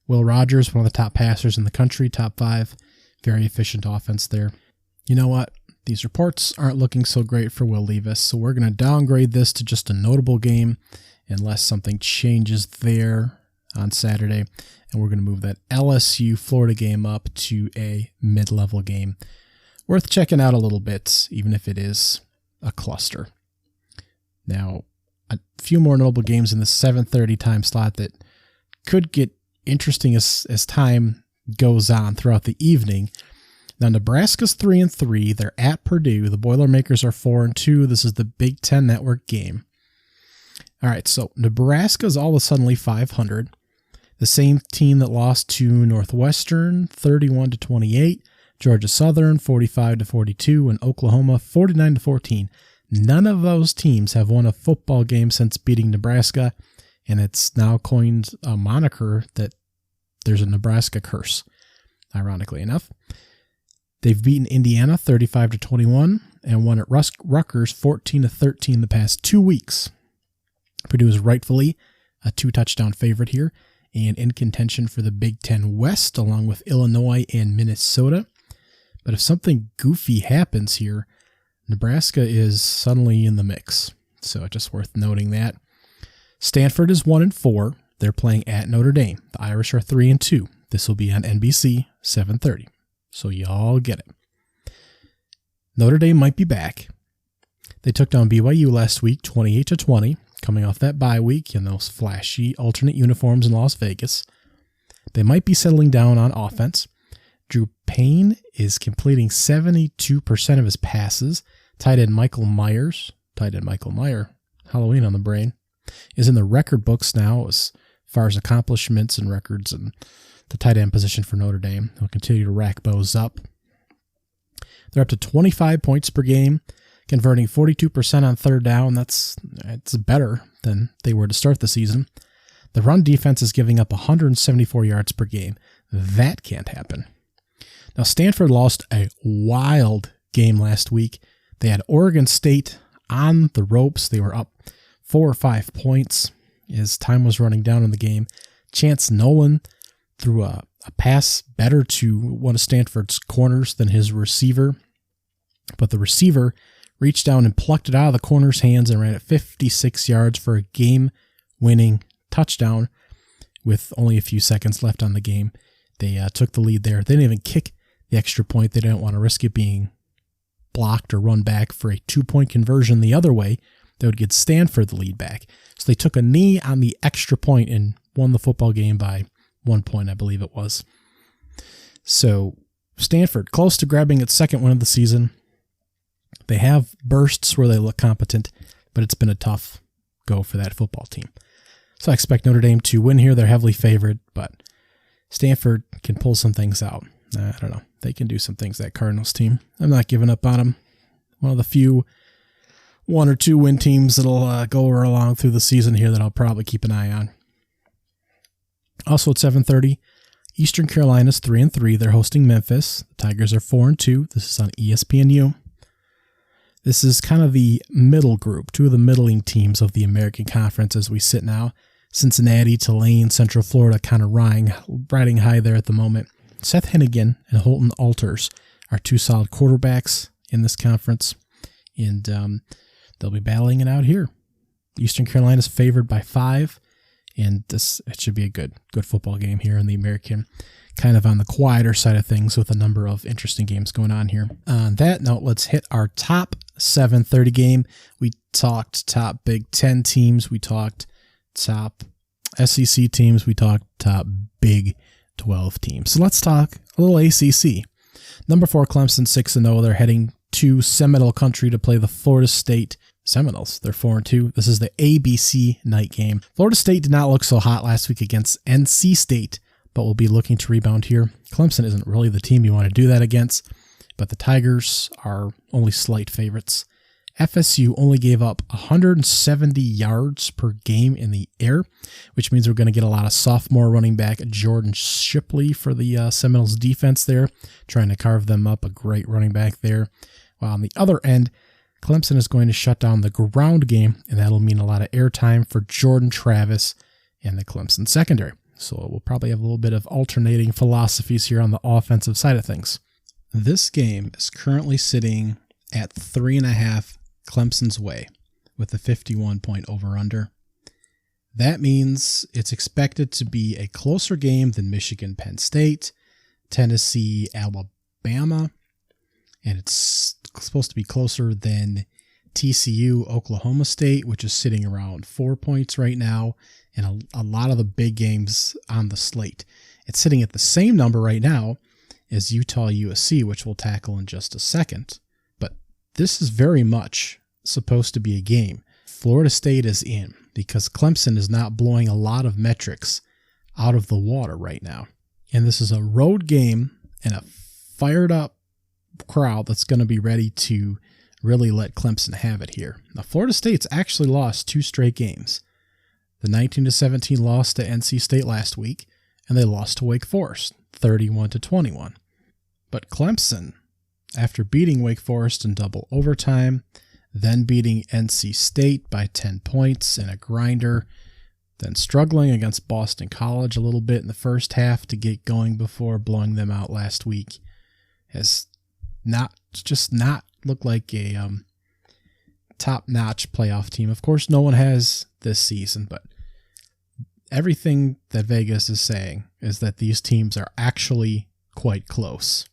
Will Rogers, one of the top passers in the country, top 5, very efficient offense there. You know what? These reports aren't looking so great for Will Levis, so we're going to downgrade this to just a notable game unless something changes there on Saturday, and we're going to move that LSU-Florida game up to a mid-level game. Worth checking out a little bit, even if it is a cluster. Now, a few more notable games in the 7:30 time slot that could get interesting as time goes on throughout the evening. Now, Nebraska's 3-3. They're at Purdue. The Boilermakers are 4-2. This is the Big Ten Network game. All right, so Nebraska's all of a sudden 500. The same team that lost to Northwestern 31-28, Georgia Southern 45-42, and Oklahoma 49-14. None of those teams have won a football game since beating Nebraska, and it's now coined a moniker that there's a Nebraska curse, ironically enough. They've beaten Indiana 35-21 and won at Rutgers 14-13 the past 2 weeks. Purdue is rightfully a 2-touchdown favorite here and in contention for the Big Ten West along with Illinois and Minnesota. But if something goofy happens here, Nebraska is suddenly in the mix. So just worth noting that. Stanford is 1-4. They're playing at Notre Dame. The Irish are 3-2. This will be on NBC 7:30. So y'all get it. Notre Dame might be back. They took down BYU last week 28-20, coming off that bye week in those flashy alternate uniforms in Las Vegas. They might be settling down on offense. Drew Payne is completing 72% of his passes. Tight end Michael Meyer, Halloween on the brain, is in the record books now as far as accomplishments and records and the tight end position for Notre Dame. He'll continue to rack those up. They're up to 25 points per game, converting 42% on third down. That's better than they were to start the season. The run defense is giving up 174 yards per game. That can't happen. Now, Stanford lost a wild game last week. They had Oregon State on the ropes. They were up 4 or 5 points as time was running down in the game. Chance Nolan threw a pass better to one of Stanford's corners than his receiver. But the receiver reached down and plucked it out of the corner's hands and ran it 56 yards for a game-winning touchdown with only a few seconds left on the game. They took the lead there. They didn't even kick the extra point. They didn't want to risk it being blocked or run back for a 2-point conversion the other way. That would get Stanford the lead back. So they took a knee on the extra point and won the football game by 1 point, I believe it was. So Stanford, close to grabbing its second win of the season. They have bursts where they look competent, but it's been a tough go for that football team. So I expect Notre Dame to win here. They're heavily favored, but Stanford can pull some things out. I don't know. They can do some things, that Cardinals team. I'm not giving up on them. One of the few 1 or 2 win teams that'll go along through the season here that I'll probably keep an eye on. Also at 7:30, Eastern Carolina's 3-3. They're hosting Memphis. The Tigers are 4-2. This is on ESPNU. This is kind of the middle group, two of the middling teams of the American Conference as we sit now. Cincinnati, Tulane, Central Florida kind of riding high there at the moment. Seth Hennigan and Holton Alters are two solid quarterbacks in this conference, and they'll be battling it out here. Eastern Carolina is favored by 5, and it should be a good football game here in the American, kind of on the quieter side of things with a number of interesting games going on here. On that note, let's hit our top 7:30 game. We talked top Big Ten teams. We talked top SEC teams. We talked top Big 12 teams. So let's talk a little ACC. Number 4, Clemson, 6-0. They're heading to Seminole Country to play the Florida State Seminoles. They're 4-2. This is the ABC night game. Florida State did not look so hot last week against NC State, but will be looking to rebound here. Clemson isn't really the team you want to do that against, but the Tigers are only slight favorites. FSU only gave up 170 yards per game in the air, which means we're going to get a lot of sophomore running back Jordan Shipley for the Seminoles defense there, trying to carve them up, a great running back there. While on the other end, Clemson is going to shut down the ground game, and that'll mean a lot of airtime for Jordan Travis and the Clemson secondary. So we'll probably have a little bit of alternating philosophies here on the offensive side of things. This game is currently sitting at 3.5 Clemson's way with a 51-point over-under. That means it's expected to be a closer game than Michigan-Penn State, Tennessee-Alabama, and it's supposed to be closer than TCU-Oklahoma State, which is sitting around 4 points right now, and a lot of the big games on the slate. It's sitting at the same number right now as Utah-USC, which we'll tackle in just a second. But this is very much supposed to be a game. Florida State is in because Clemson is not blowing a lot of metrics out of the water right now. And this is a road game and a fired up crowd that's going to be ready to really let Clemson have it here. Now, Florida State's actually lost 2 straight games. The 19-17 loss to NC State last week, and they lost to Wake Forest, 31-21. But Clemson, after beating Wake Forest in double overtime, then beating NC State by 10 points in a grinder, then struggling against Boston College a little bit in the first half to get going before blowing them out last week, has not looked like a top-notch playoff team. Of course, no one has this season, but everything that Vegas is saying is that these teams are actually quite close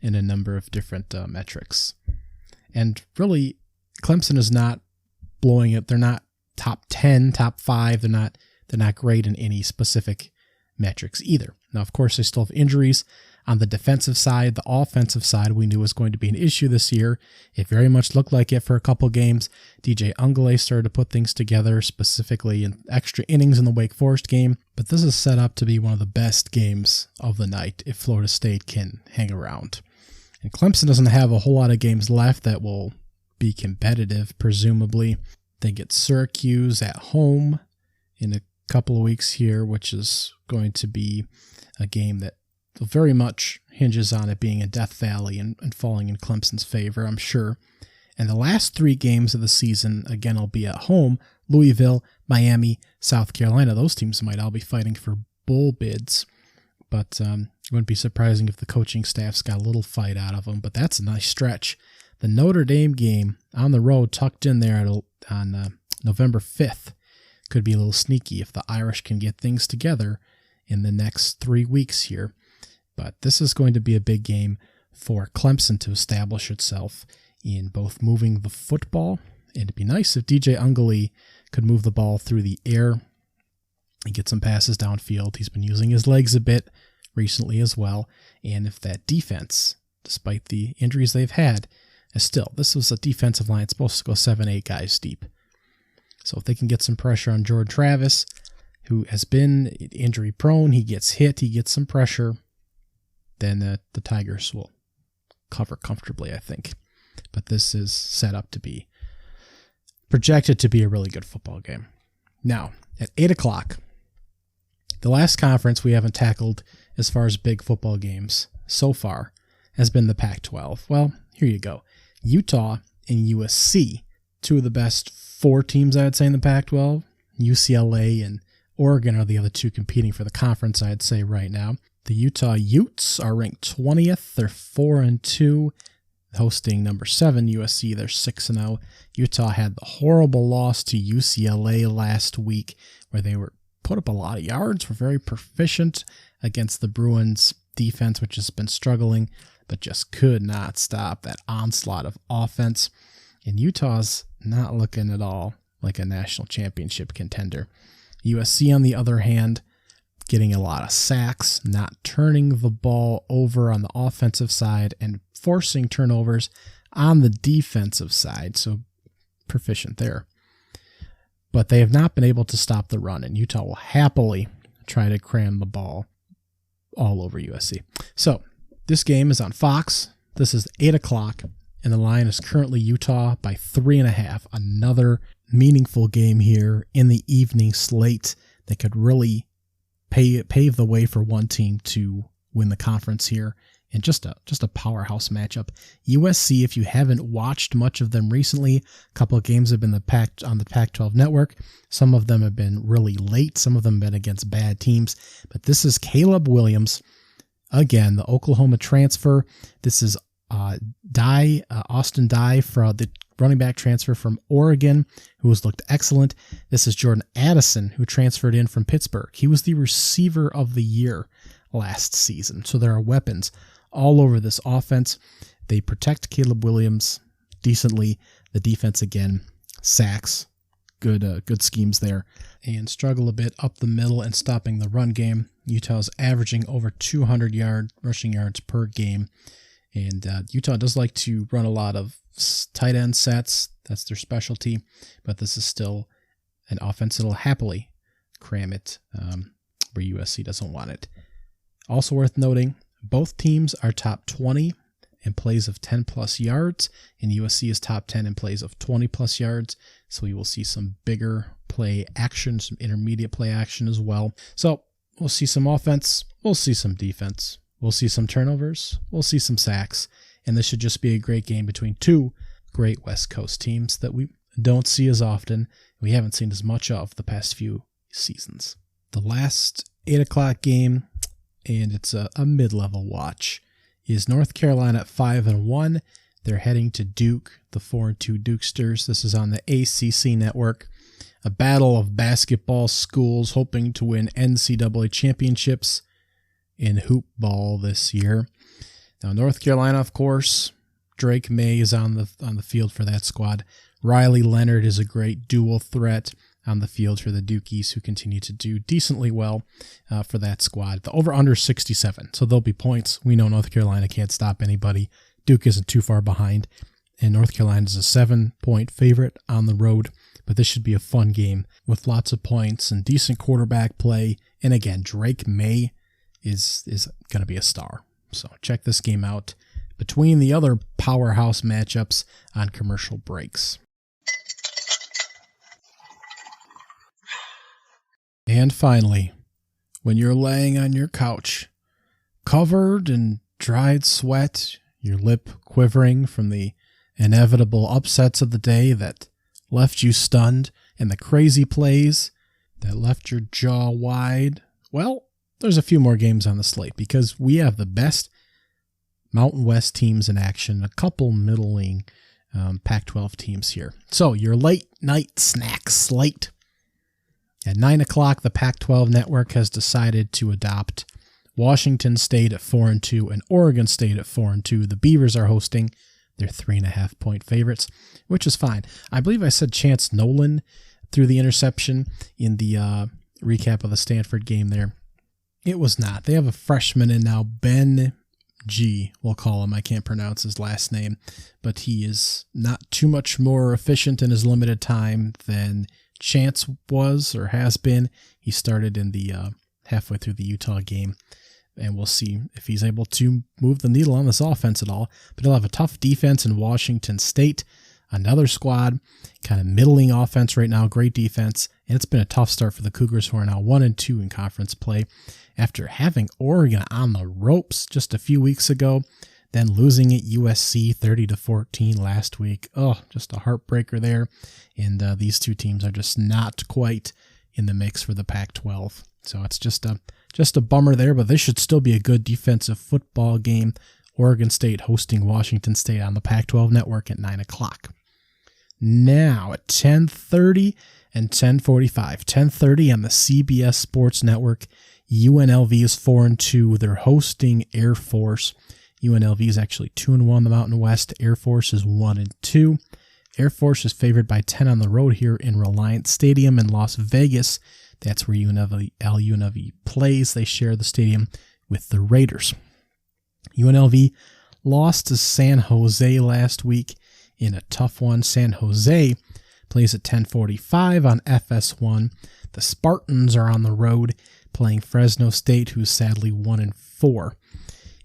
in a number of different metrics. And really, Clemson is not blowing it. They're not top 10, top 5. They're not great in any specific metrics either. Now, of course, they still have injuries on the defensive side. The offensive side we knew was going to be an issue this year. It very much looked like it for a couple games. DJ Ungale started to put things together, specifically in extra innings in the Wake Forest game. But this is set up to be one of the best games of the night if Florida State can hang around. And Clemson doesn't have a whole lot of games left that will be competitive, presumably. They get Syracuse at home in a couple of weeks here, which is going to be a game that very much hinges on it being a Death Valley and falling in Clemson's favor, I'm sure. And the last 3 games of the season, again, will be at home. Louisville, Miami, South Carolina. Those teams might all be fighting for bowl bids. But it wouldn't be surprising if the coaching staff's got a little fight out of them. But that's a nice stretch. The Notre Dame game on the road, tucked in there on November 5th, could be a little sneaky if the Irish can get things together in the next 3 weeks here. But this is going to be a big game for Clemson to establish itself in both moving the football, and it'd be nice if DJ Ungale could move the ball through the air and get some passes downfield. He's been using his legs a bit recently as well, and if that defense, despite the injuries they've had, this was a defensive line supposed to go 7-8 guys deep. So if they can get some pressure on Jordan Travis, who has been injury prone, he gets hit, he gets some pressure, then the Tigers will cover comfortably, I think. But this is set up to be projected to be a really good football game. Now, at 8 o'clock, the last conference we haven't tackled as far as big football games so far has been the Pac-12. Well, here you go. Utah and USC. Two of the best 4 teams, I'd say, in the Pac-12. UCLA and Oregon are the other 2 competing for the conference, I'd say, right now. The Utah Utes are ranked 20th. They're 4-2, hosting number 7 USC. They're 6-0. Utah had the horrible loss to UCLA last week, where they were put up a lot of yards, were very proficient against the Bruins defense, which has been struggling, but just could not stop that onslaught of offense. And Utah's not looking at all like a national championship contender. USC, on the other hand, getting a lot of sacks, not turning the ball over on the offensive side, and forcing turnovers on the defensive side, so proficient there. But they have not been able to stop the run, and Utah will happily try to cram the ball all over USC. So this game is on Fox. This is 8 o'clock, and the line is currently Utah by 3.5. Another meaningful game here in the evening slate that could really pave the way for one team to win the conference here. And just a powerhouse matchup. USC, if you haven't watched much of them recently, a couple of games have been on the Pac-12 network. Some of them have been really late. Some of them have been against bad teams. But this is Caleb Williams, again, the Oklahoma transfer. This is Austin Dye, for the running back transfer from Oregon, who has looked excellent. This is Jordan Addison, who transferred in from Pittsburgh. He was the receiver of the year last season. So there are weapons all over this offense. They protect Caleb Williams decently. The defense, again, sacks, good schemes there, and struggle a bit up the middle and stopping the run game. Utah's averaging over 200 rushing yards per game. And Utah does like to run a lot of tight end sets. That's their specialty. But this is still an offense that'll happily cram it where USC doesn't want it. Also worth noting, both teams are top 20 in plays of 10-plus yards, and USC is top 10 in plays of 20-plus yards. So we will see some bigger play action, some intermediate play action as well. So we'll see some offense. We'll see some defense. We'll see some turnovers. We'll see some sacks. And this should just be a great game between 2 great West Coast teams that we don't see as often. We haven't seen as much of the past few seasons. The last 8 o'clock game, and it's a mid-level watch, is North Carolina at 5-1. They're heading to Duke, the 4-2 Dukesters. This is on the ACC network. A battle of basketball schools hoping to win NCAA championships in hoop ball this year. Now, North Carolina, of course, Drake May is on the field for that squad. Riley Leonard is a great dual threat on the field for the Dukies, who continue to do decently well for that squad. The over-under 67, so there'll be points. We know North Carolina can't stop anybody. Duke isn't too far behind, and North Carolina is a 7-point favorite on the road. But this should be a fun game with lots of points and decent quarterback play. And again, Drake May is going to be a star. So check this game out between the other powerhouse matchups on commercial breaks. And finally, when you're laying on your couch, covered in dried sweat, your lip quivering from the inevitable upsets of the day that left you stunned, and the crazy plays that left your jaw wide, well, there's a few more games on the slate because we have the best Mountain West teams in action, a couple middling Pac-12 teams here. So your late night snack slate. At 9 o'clock, the Pac-12 network has decided to adopt Washington State at 4-2 and Oregon State at 4-2. The Beavers are hosting. They're 3.5-point favorites, which is fine. I believe I said Chance Nolan threw the interception in the recap of the Stanford game there. It was not. They have a freshman in now, Ben G, we'll call him. I can't pronounce his last name, but he is not too much more efficient in his limited time than Chance was or has been. He started in the halfway through the Utah game, and we'll see if he's able to move the needle on this offense at all. But he'll have a tough defense in Washington State, another squad, kind of middling offense right now, great defense, and it's been a tough start for the Cougars, who are now 1-2 in conference play. After having Oregon on the ropes just a few weeks ago, then losing at USC 30-14 last week. Oh, just a heartbreaker there. And these two teams are just not quite in the mix for the Pac-12. So it's just a bummer there, but this should still be a good defensive football game. Oregon State hosting Washington State on the Pac-12 network at 9 o'clock. Now at 10:30 and 10:45. 10:30 on the CBS Sports Network. UNLV is 4-2. They're hosting Air Force. UNLV is actually 2-1 the Mountain West. Air Force is 1-2. Air Force is favored by 10 on the road here in Reliant Stadium in Las Vegas. That's where UNLV plays. They share the stadium with the Raiders. UNLV lost to San Jose last week in a tough one. San Jose plays at 10:45 on FS1. The Spartans are on the road playing Fresno State, who's sadly 1-4.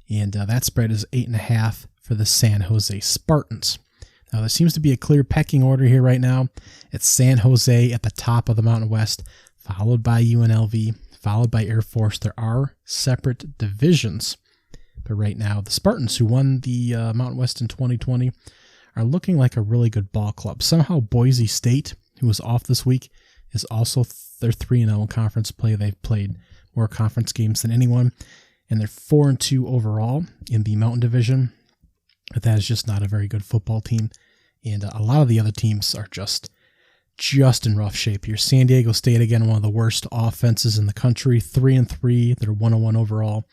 And that spread is 8.5 for the San Jose Spartans. Now, there seems to be a clear pecking order here right now. It's San Jose at the top of the Mountain West, followed by UNLV, followed by Air Force. There are separate divisions. But right now, the Spartans, who won the Mountain West in 2020, are looking like a really good ball club. Somehow Boise State, who was off this week, is also they're 3-0 in conference play. They've played more conference games than anyone, and they're 4-2 overall in the Mountain Division. But that is just not a very good football team, and a lot of the other teams are just in rough shape here. San Diego State, again, one of the worst offenses in the country, 3-3. They're 1-1 overall.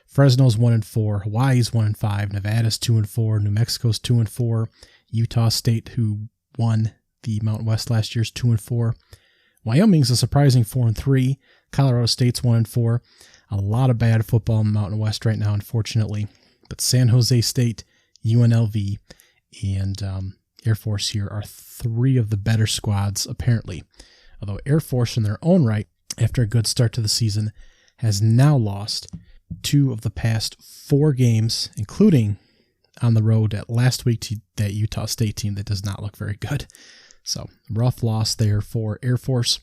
Fresno's 1-4, Hawaii's 1-5, Nevada's 2-4, New Mexico's 2-4, Utah State, who won the Mountain West last year, is 2-4. Wyoming's a surprising 4-3. Colorado State's 1-4. A lot of bad football in the Mountain West right now, unfortunately. But San Jose State, UNLV, and Air Force here are three of the better squads, apparently. Although Air Force, in their own right, after a good start to the season, has now lost 2 of the past 4 games, including on the road at last week to that Utah State team that does not look very good. So, rough loss there for Air Force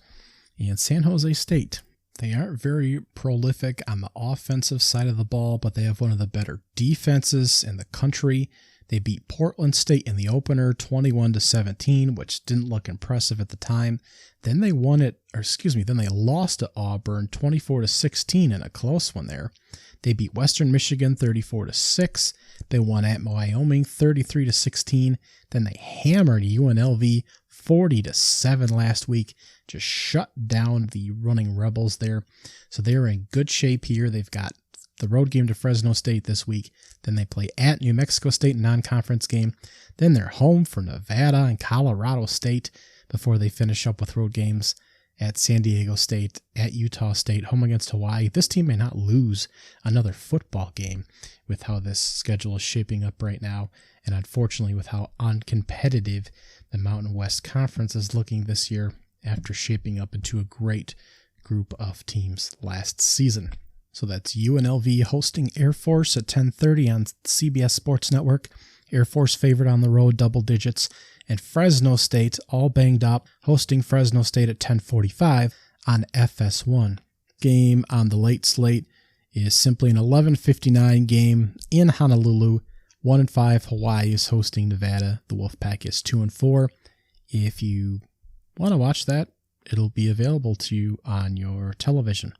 and San Jose State. They aren't very prolific on the offensive side of the ball, but they have one of the better defenses in the country. They beat Portland State in the opener 21-17, which didn't look impressive at the time. Then they then they lost to Auburn 24-16 in a close one there. They beat Western Michigan 34-6. They won at Wyoming 33-16. Then they hammered UNLV 40-7 last week. Just shut down the running Rebels there. So they're in good shape here. They've got the road game to Fresno State this week. Then they play at New Mexico State, non-conference game. Then they're home for Nevada and Colorado State before they finish up with road games at San Diego State, at Utah State, home against Hawaii. This team may not lose another football game with how this schedule is shaping up right now, and unfortunately with how uncompetitive the Mountain West Conference is looking this year after shaping up into a great group of teams last season. So that's UNLV hosting Air Force at 10:30 on CBS Sports Network. Air Force favored on the road, double digits. And Fresno State, all banged up, hosting Fresno State at 10:45 on FS1. Game on the late slate is simply an 11:59 game in Honolulu. 1-5, Hawaii is hosting Nevada. The Wolfpack is 2-4. If you want to watch that, it'll be available to you on your television.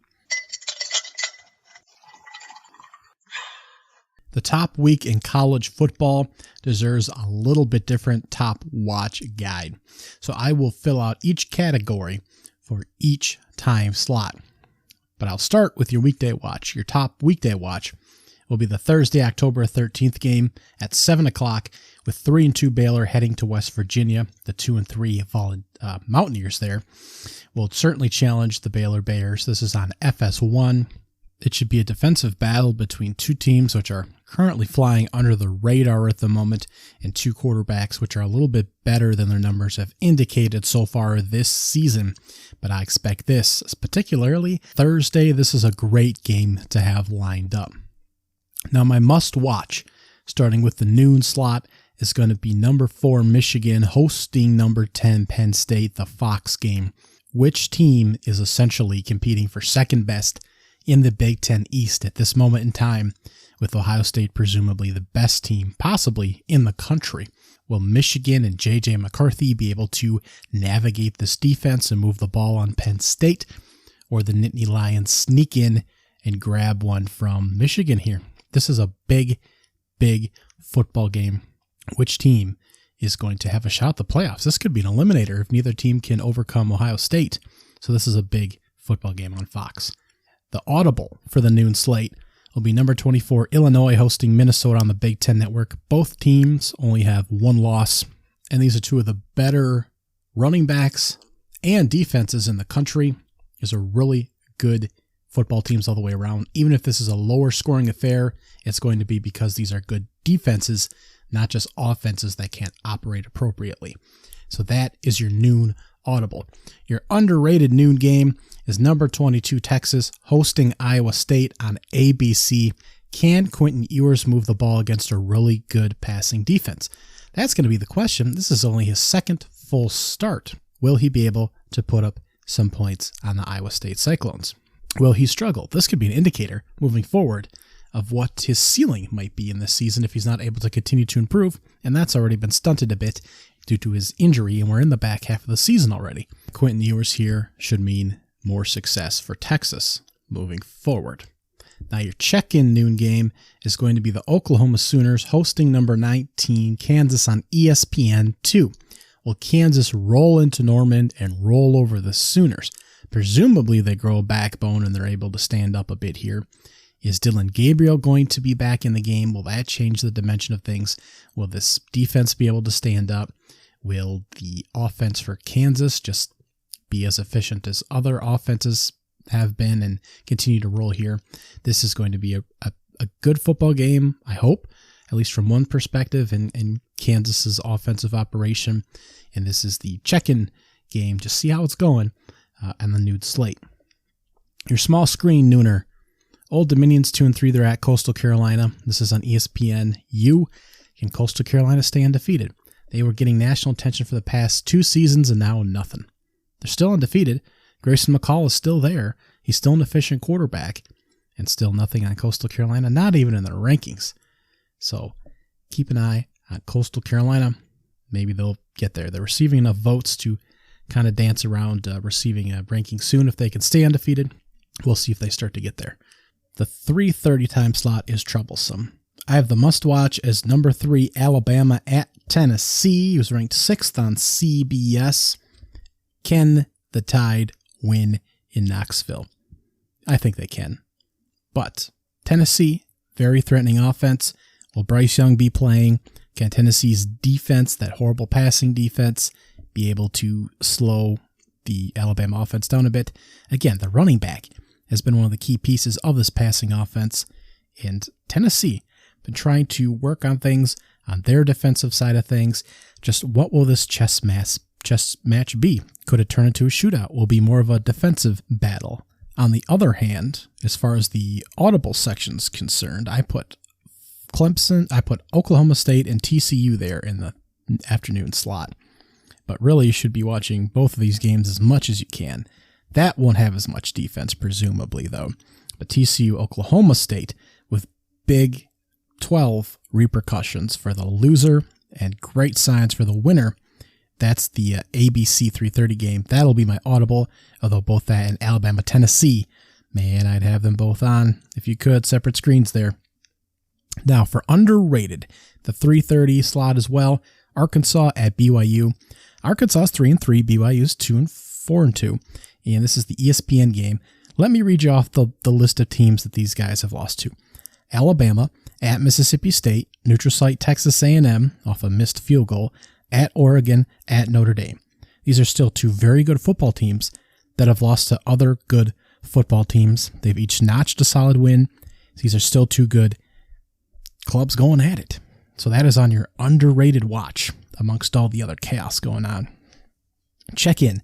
The top week in college football deserves a little bit different top watch guide. So I will fill out each category for each time slot. But I'll start with your weekday watch. Your top weekday watch will be the Thursday, October 13th game at 7 o'clock with 3-2 Baylor heading to West Virginia. The 2-3 Mountaineers there will certainly challenge the Baylor Bears. This is on FS1. It should be a defensive battle between two teams which are currently flying under the radar at the moment, and two quarterbacks which are a little bit better than their numbers have indicated so far this season. But I expect this, particularly Thursday, this is a great game to have lined up. Now my must-watch, starting with the noon slot, is going to be number 4 Michigan hosting number 10 Penn State, the Fox game. Which team is essentially competing for second best in the Big Ten East at this moment in time? with Ohio State presumably the best team possibly in the country. Will Michigan and J.J. McCarthy be able to navigate this defense and move the ball on Penn State? Or the Nittany Lions sneak in and grab one from Michigan here? This is a big, big football game. Which team is going to have a shot at the playoffs? This could be an eliminator if neither team can overcome Ohio State. So this is a big football game on Fox. The audible for the noon slate will be number 24, Illinois hosting Minnesota on the Big Ten Network. Both teams only have one loss, and these are two of the better running backs and defenses in the country. These are really good football teams all the way around. Even if this is a lower scoring affair, it's going to be because these are good defenses, not just offenses that can't operate appropriately. So that is your noon audible. Your underrated noon game is number 22 Texas hosting Iowa State on ABC. Can Quentin Ewers move the ball against a really good passing defense? That's going to be the question. This is only his second full start. Will he be able to put up some points on the Iowa State Cyclones? Will he struggle? This could be an indicator moving forward of what his ceiling might be in this season if he's not able to continue to improve, and that's already been stunted a bit due to his injury, and we're in the back half of the season already. Quentin Ewers here should mean more success for Texas moving forward. Now your check-in noon game is going to be the Oklahoma Sooners hosting number 19 Kansas on ESPN2. Will Kansas roll into Norman and roll over the Sooners? Presumably they grow a backbone and they're able to stand up a bit here. Is Dylan Gabriel going to be back in the game? Will that change the dimension of things? Will this defense be able to stand up? Will the offense for Kansas just be as efficient as other offenses have been and continue to roll here? This is going to be a good football game, I hope, at least from one perspective, in Kansas's offensive operation. And this is the check-in game. Just see how it's going on the noon slate. Your small screen nooner. Old Dominion's 2-3. They're at Coastal Carolina. This is on ESPN. Can Coastal Carolina stay undefeated? They were getting national attention for the past 2 seasons and now nothing. They're still undefeated. Grayson McCall is still there. He's still an efficient quarterback and still nothing on Coastal Carolina, not even in their rankings. So keep an eye on Coastal Carolina. Maybe they'll get there. They're receiving enough votes to kind of dance around receiving a ranking soon if they can stay undefeated. We'll see if they start to get there. The 3:30 time slot is troublesome. I have the must-watch as number 3, Alabama at Tennessee. He was ranked 6th on CBS. Can the Tide win in Knoxville? I think they can. But Tennessee, very threatening offense. Will Bryce Young be playing? Can Tennessee's defense, that horrible passing defense, be able to slow the Alabama offense down a bit? Again, the running back has been one of the key pieces of this passing offense. And Tennessee been trying to work on things on their defensive side of things. Just what will this chess match be? Could it turn into a shootout? Will it be more of a defensive battle? On the other hand, as far as the audible section's concerned, I put Oklahoma State and TCU there in the afternoon slot. But really, you should be watching both of these games as much as you can. That won't have as much defense, presumably, though. But TCU, Oklahoma State, with Big 12 repercussions for the loser and great signs for the winner. That's the ABC 3:30 game. That'll be my audible, although both that and Alabama, Tennessee, man, I'd have them both on if you could. Separate screens there. Now, for underrated, the 3:30 slot as well. Arkansas at BYU. Arkansas is 3-3. BYU is 4-2. And this is the ESPN game. Let me read you off the list of teams that these guys have lost to. Alabama at Mississippi State, neutral site Texas A&M off a missed field goal, at Oregon, at Notre Dame. These are still 2 very good football teams that have lost to other good football teams. They've each notched a solid win. These are still 2 good clubs going at it. So that is on your underrated watch amongst all the other chaos going on. Check in.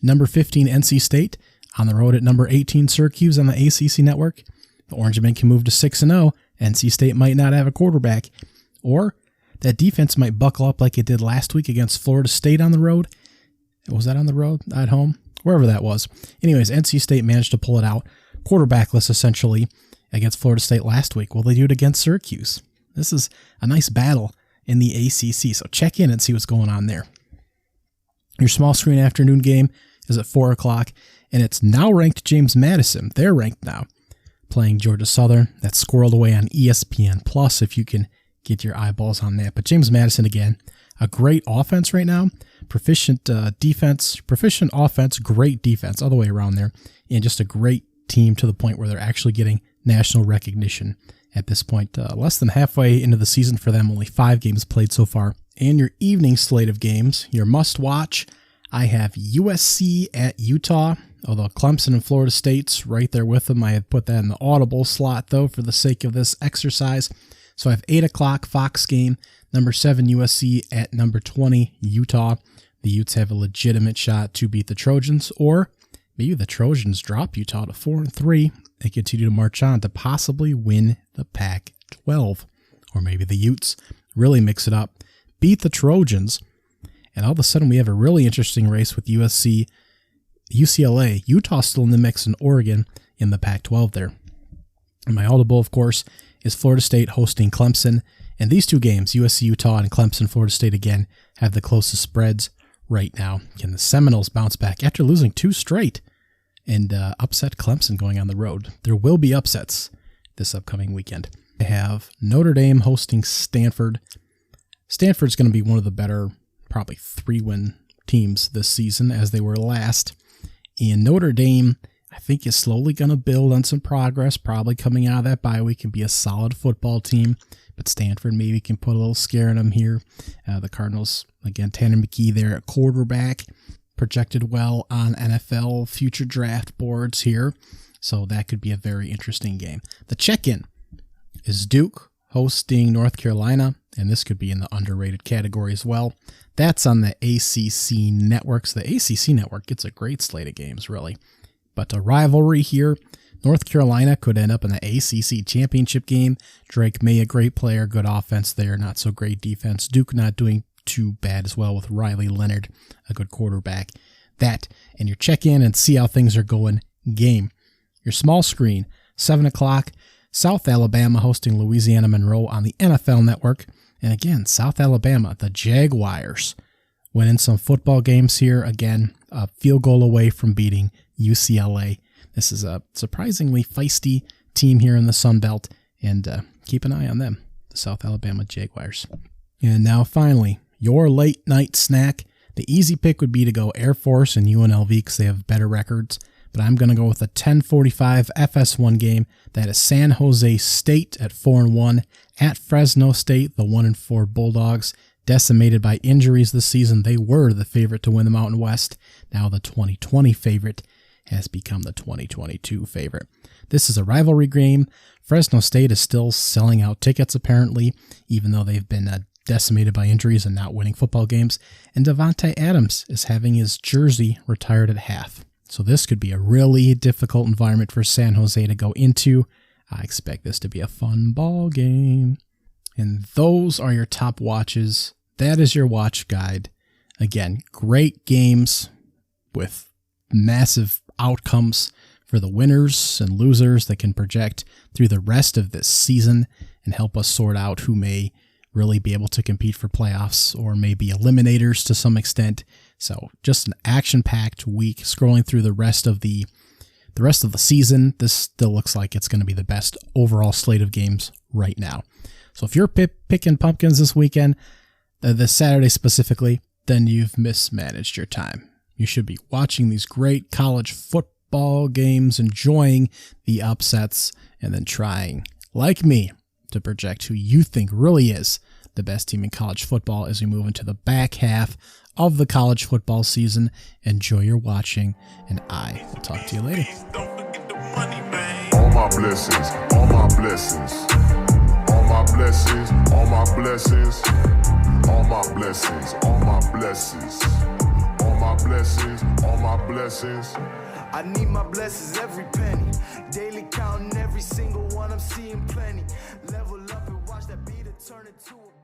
Number 15, NC State, on the road at number 18, Syracuse on the ACC network. The Orangemen can move to 6-0. NC State might not have a quarterback. Or that defense might buckle up like it did last week against Florida State on the road. Was that on the road? At home? Wherever that was. Anyways, NC State managed to pull it out. Quarterbackless, essentially. against Florida State last week. Will they do it against Syracuse? This is a nice battle in the ACC, so check in and see what's going on there. Your small screen afternoon game is at 4 o'clock, and it's now ranked James Madison. They're ranked now, playing Georgia Southern. That's squirreled away on ESPN Plus if you can get your eyeballs on that. But James Madison, again, a great offense right now, proficient defense, proficient offense, great defense, all the way around there, and just a great team to the point where they're actually getting national recognition at this point. Less than halfway into the season for them, only 5 games played so far. And your evening slate of games, your must-watch, I have USC at Utah, although Clemson and Florida State's right there with them. I have put that in the audible slot, though, for the sake of this exercise. So I have 8 o'clock Fox game, number 7 USC at number 20 Utah. The Utes have a legitimate shot to beat the Trojans, or maybe the Trojans drop Utah to 4-3 and continue to march on to possibly win the Pac-12. Or maybe the Utes really mix it up, beat the Trojans, and all of a sudden we have a really interesting race with USC, UCLA, Utah still in the mix, in Oregon in the Pac-12 there. And my audible, of course, is Florida State hosting Clemson. And these 2 games, USC, Utah, and Clemson, Florida State, again, have the closest spreads right now. Can the Seminoles bounce back after losing 2 straight and upset Clemson going on the road? There will be upsets this upcoming weekend. I have Notre Dame hosting Stanford. Stanford's going to be one of the better, probably 3-win teams this season, as they were last. And Notre Dame, I think, is slowly going to build on some progress, probably coming out of that bye week and be a solid football team. But Stanford maybe can put a little scare in them here. The Cardinals, again, Tanner McKee there at quarterback, projected well on NFL future draft boards here. So that could be a very interesting game. The check-in is Duke hosting North Carolina, and this could be in the underrated category as well. That's on the ACC network. So the ACC network gets a great slate of games, really. But a rivalry here. North Carolina could end up in the ACC championship game. Drake May, a great player, good offense there, not so great defense. Duke not doing too bad as well with Riley Leonard, a good quarterback. That and your check-in and see how things are going game. Your small screen, 7 o'clock, South Alabama hosting Louisiana Monroe on the NFL Network. And again, South Alabama, the Jaguars, winning some football games here. Again, a field goal away from beating UCLA. This is a surprisingly feisty team here in the Sun Belt, and keep an eye on them, the South Alabama Jaguars. And now finally, your late night snack. The easy pick would be to go Air Force and UNLV because they have better records, but I'm going to go with a 10:45 FS1 game. That is San Jose State at 4-1 at Fresno State, the 1-4 Bulldogs. Decimated by injuries this season, they were the favorite to win the Mountain West. Now the 2020 favorite has become the 2022 favorite. This is a rivalry game. Fresno State is still selling out tickets, apparently, even though they've been decimated by injuries and not winning football games. And Devontae Adams is having his jersey retired at half. So this could be a really difficult environment for San Jose to go into. I expect this to be a fun ball game. And those are your top watches. That is your watch guide. Again, great games with massive outcomes for the winners and losers that can project through the rest of this season and help us sort out who may really be able to compete for playoffs or maybe eliminators to some extent. So just an action-packed week. Scrolling through the rest of the season, this still looks like it's going to be the best overall slate of games right now. So if you're picking pumpkins this weekend, this Saturday specifically, then you've mismanaged your time. You should be watching these great college football games, enjoying the upsets, and then trying, like me, to project who you think really is the best team in college football as we move into the back half of the college football season. Enjoy your watching, and I will talk to you later. All my blessings, all my blessings, all my blessings, all my blessings, all my blessings, all my blessings. All my blessings, all my blessings. I need my blessings every penny. Daily counting every single one, I'm seeing plenty. Level up and watch that beat turn into a